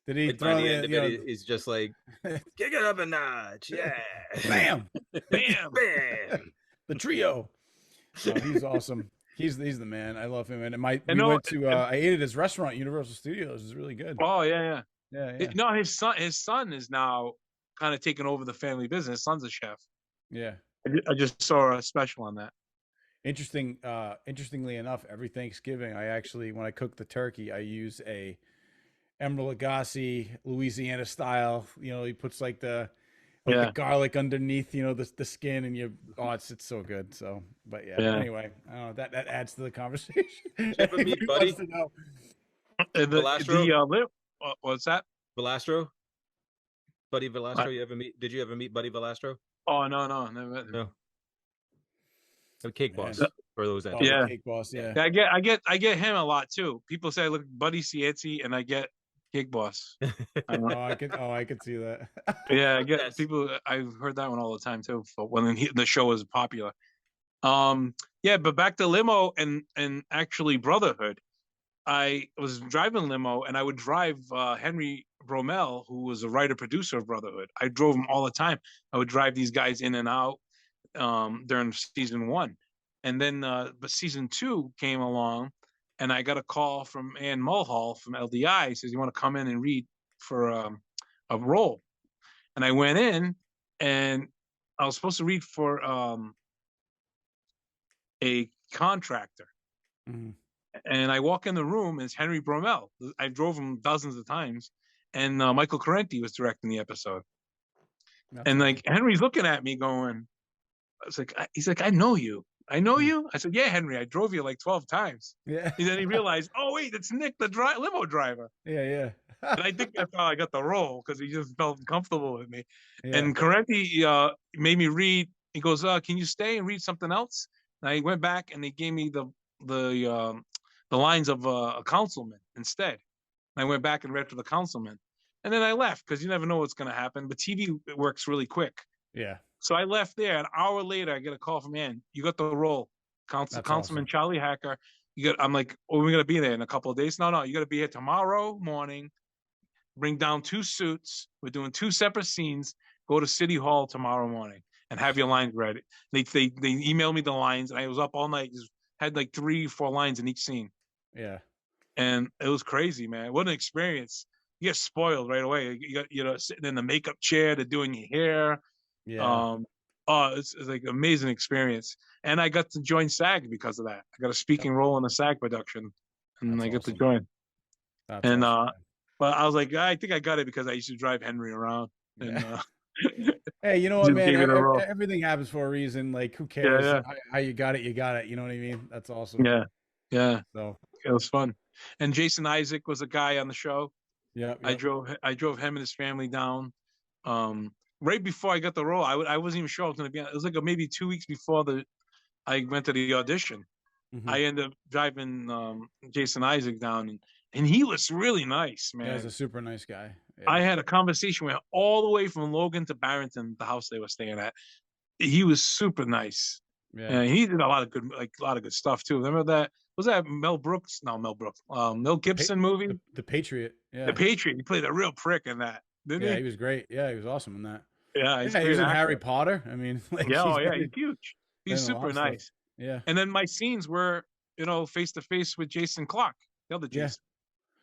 Did he Like, throw by the end of you know, it, he's just like, kick it up a notch. Yeah. bam, Bam. Bam. the trio? Oh, he's awesome. He's the man. I love him. And I ate at his restaurant, Universal Studios. It's really good. Oh yeah. Yeah. No, his son is now kind of taking over the family business. His son's a chef. Yeah. I just saw a special on that. Interestingly enough, every Thanksgiving, when I cook the turkey, I use a Emeril Lagasse Louisiana style. You know, he puts like the garlic underneath, you know, the skin, and it's so good. So, but yeah. Anyway, that adds to the conversation. ever meet Buddy? The what's that? Velastro? Buddy Velastro? Did you ever meet Buddy Velastro? Oh no, never. No. The Cake Boss, for those that Yeah. Cake Boss. Yeah. I get him a lot too. People say I look Buddy Cianci, and I get Cake Boss. I could see that. Yeah, I get Yes. people. I've heard that one all the time too. When the show was popular. Yeah, but back to limo and actually Brotherhood. I was driving limo, and I would drive Henry Bromell, who was a writer producer of Brotherhood. I drove him all the time. I would drive these guys in and out during season 1, and then but season 2 came along, and I got a call from Ann Mulhall from LDI. He says, "You want to come in and read for a role?" And I went in, and I was supposed to read for a contractor. Mhm. And I walk in the room, and it's Henry Bromell. I drove him dozens of times, and Michael Correnti was directing the episode. And like Henry's looking at me, going, he's like, "I know you. I know you." I said, "Yeah, Henry, I drove you like 12 times." Yeah. And then he realized, "Oh wait, it's Nick, the limo driver." Yeah. And I think that's how I got the role, because he just felt comfortable with me. Yeah. And Correnti made me read. He goes, "Can you stay and read something else?" And I went back, and they gave me the lines of a councilman instead. And I went back and read for the councilman, and then I left, because you never know what's going to happen. But TV works really quick. Yeah. So I left there. An hour later, I get a call from Ann. "You got the role, Councilman awesome. Charlie Hacker. I'm like, "Oh, we're gonna be there in a couple of days." No, you got to be here tomorrow morning. Bring down 2 suits. We're doing 2 separate scenes. Go to City Hall tomorrow morning and have your lines ready. They emailed me the lines, and I was up all night. Just had like 3-4 lines in each scene. Yeah. And it was crazy, man. What an experience. You get spoiled right away. You got, sitting in the makeup chair, they're doing your hair. Yeah. It's like an amazing experience. And I got to join SAG because of that. I got a speaking role in the SAG production, and That's I got to awesome. join. That's And awesome, but I was like, I think I got it because I used to drive Henry around. And hey, you know what, just man? gave it a roll. Everything happens for a reason. Like, who cares? Yeah. How you got it? You got it. You know what I mean? That's awesome. Yeah. So It was fun. And Jason Isaac was a guy on the show. yeah. I drove him and his family down. Right before I got the role, I wasn't even sure I was going to be on. It was like maybe 2 weeks before I went to the audition. I ended up driving Jason Isaac down, and he was really nice, man. Yeah, he's a super nice guy. Yeah. I had a conversation with him all the way from Logan to Barrington, the house they were staying at. He was super nice. Yeah. And he did a lot of good stuff too. Remember that? Was that Mel Brooks? No, Mel Brooks. Mel Gibson movie? The Patriot. Yeah. The Patriot. He played a real prick in that, didn't he? He was great. Yeah, he was awesome in that. Yeah, he was in Harry Potter. I mean, like, he's huge. He's super nice. Yeah. And then my scenes were, face to face with Jason Clarke, the other Jason.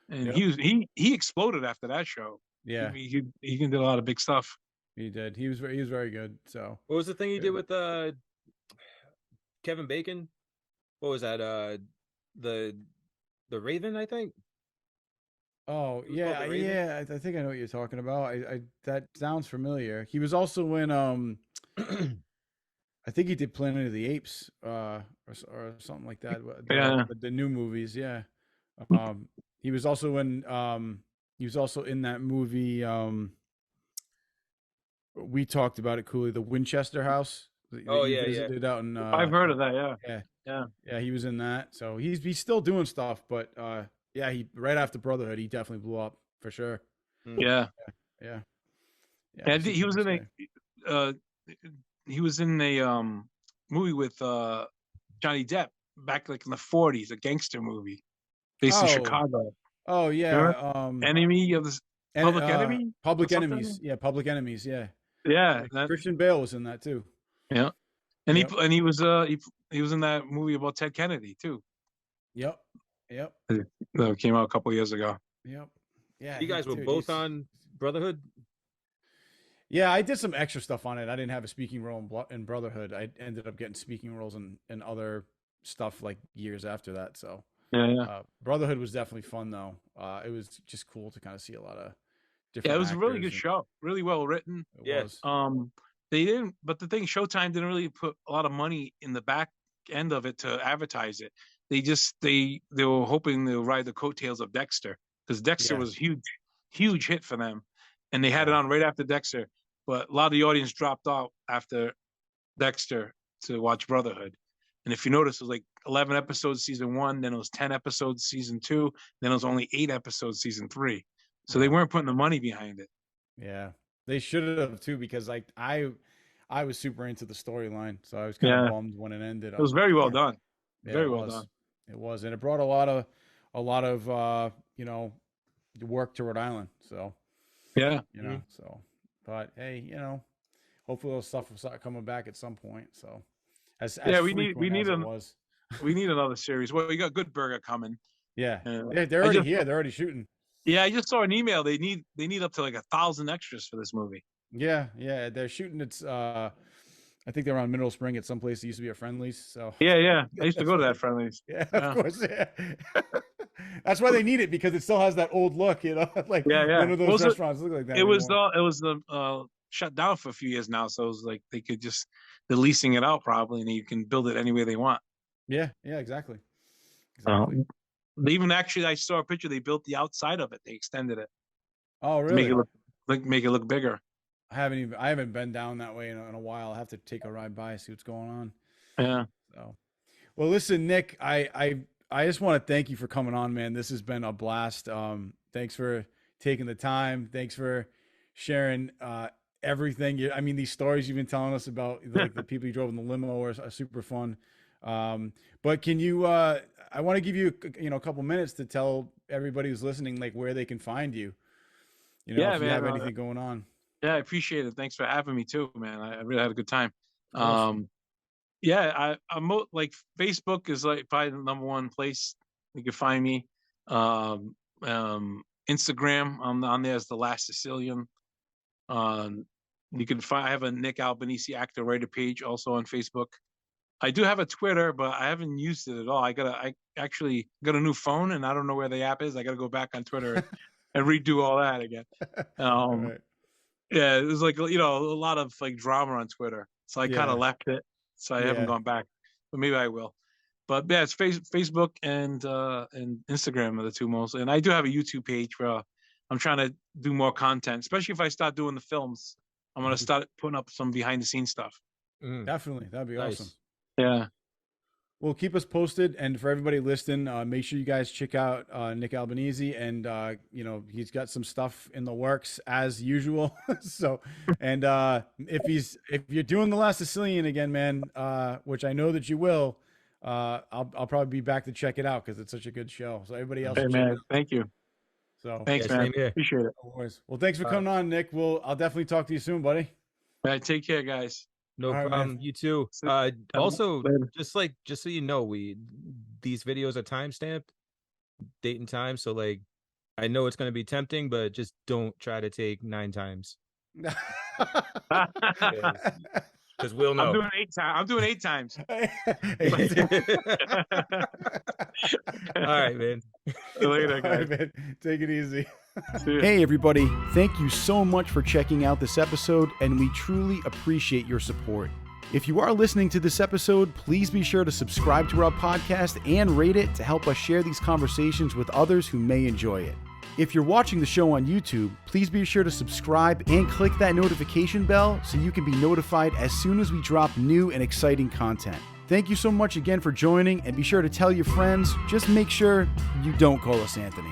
And he exploded after that show. Yeah. He can do a lot of big stuff. He did. He was very good. So what was the thing he did with Kevin Bacon? What was that? The Raven, I think. Oh yeah, yeah. I think I know what you're talking about. I that sounds familiar. He was also in I think he did Planet of the Apes, or something like that. The new movies. Yeah. He was also in that movie. We talked about it, Cooley, the Winchester House. Visited out in, I've heard of that. Yeah. He was in that. So he's still doing stuff, but he right after Brotherhood, he definitely blew up for sure. Yeah. And he was in a movie with Johnny Depp back like in the 40s, a gangster movie based in Chicago. Oh yeah. Enemy of the Public Enemy? Public Enemies. Yeah, Public Enemies, yeah. Yeah. Christian Bale was in that too. Yeah. And he was in that movie about Ted Kennedy too. Yep. That came out a couple years ago. Yep. Yeah. You guys were both on Brotherhood? Yeah, I did some extra stuff on it. I didn't have a speaking role in Brotherhood. I ended up getting speaking roles in other stuff like years after that. So Brotherhood was definitely fun though. It was just cool to kind of see a lot of different. Yeah, it was a really good show. Really well written. It was. They didn't, but the thing, Showtime didn't really put a lot of money in the back end of it to advertise it. They were hoping they'll ride the coattails of Dexter, because Dexter was a huge hit for them, and they had it on right after Dexter. But a lot of the audience dropped out after Dexter to watch Brotherhood. And if you notice, it was like 11 episodes season 1, then it was 10 episodes season 2, then it was only 8 episodes season 3. So they weren't putting the money behind it. Yeah, they should have too, because like I was super into the storyline, so I was kind of bummed when it ended. It was very well done. Very well done. It was, and it brought a lot of work to Rhode Island. So so. But hey, hopefully those stuff will start coming back at some point. So, we need another series. Well, we got Good Burger coming. Yeah, they're already here. They're already shooting. Yeah, I just saw an email. They need up to like 1,000 extras for this movie. Yeah, they're shooting. It's I think they're on Mineral Spring at some place that used to be a Friendly's. So yeah, I used to go to that Friendly's. Yeah, of course. Yeah. That's why they need it, because it still has that old look, like one of those restaurants look like that. It was shut down for a few years now, so it was like they're leasing it out probably, and you can build it any way they want. Yeah, exactly. They even I saw a picture. They built the outside of it. They extended it. Oh, really? Make it look bigger. I haven't been down that way in a while. I have to take a ride by, see what's going on. Yeah. So, well, listen, Nick, I just want to thank you for coming on, man. This has been a blast. Thanks for taking the time. Thanks for sharing everything. These stories you've been telling us about, like the people you drove in the limo, are super fun. But can you? I want to give you a couple minutes to tell everybody who's listening like where they can find you. If you have anything going on. Yeah, I appreciate it. Thanks for having me too, man. I really had a good time. I'm like Facebook is like probably the number one place you can find me. Instagram, I'm on there as the Last Sicilian. You can find, I have a Nick Albanese actor writer page also on Facebook. I do have a Twitter, but I haven't used it at all. I actually got a new phone, and I don't know where the app is. I got to go back on Twitter and redo all that again. Right. Yeah, it was like, a lot of like drama on Twitter. So I kind of left it. So I haven't gone back, but maybe I will. But yeah, it's Facebook and Instagram are the two most. And I do have a YouTube page where I'm trying to do more content, especially if I start doing the films. I'm going to start putting up some behind the scenes stuff. Definitely. That'd be awesome. Yeah. Well, keep us posted, and for everybody listening, make sure you guys check out Nick Albanese, and he's got some stuff in the works as usual. So, and if you're doing the Last Sicilian again, man, which I know that you will, I'll probably be back to check it out because it's such a good show. So everybody else, Hey, man, thank you. So thanks, man. Appreciate it. No worries. Well, thanks for coming on, Nick. I'll definitely talk to you soon, buddy. All right, take care, guys. No All right, problem. man. You too. Also, just so you know, these videos are time stamped, date and time. So like, I know it's going to be tempting, but just don't try to take 9 times. Because we'll know. I'm doing 8 times. I'm doing 8 times. All right, man. Later, guys. All right, man. Take it easy. Hey, everybody. Thank you so much for checking out this episode, and we truly appreciate your support. If you are listening to this episode, please be sure to subscribe to our podcast and rate it to help us share these conversations with others who may enjoy it. If you're watching the show on YouTube, please be sure to subscribe and click that notification bell so you can be notified as soon as we drop new and exciting content. Thank you so much again for joining, and be sure to tell your friends. Just make sure you don't call us Anthony.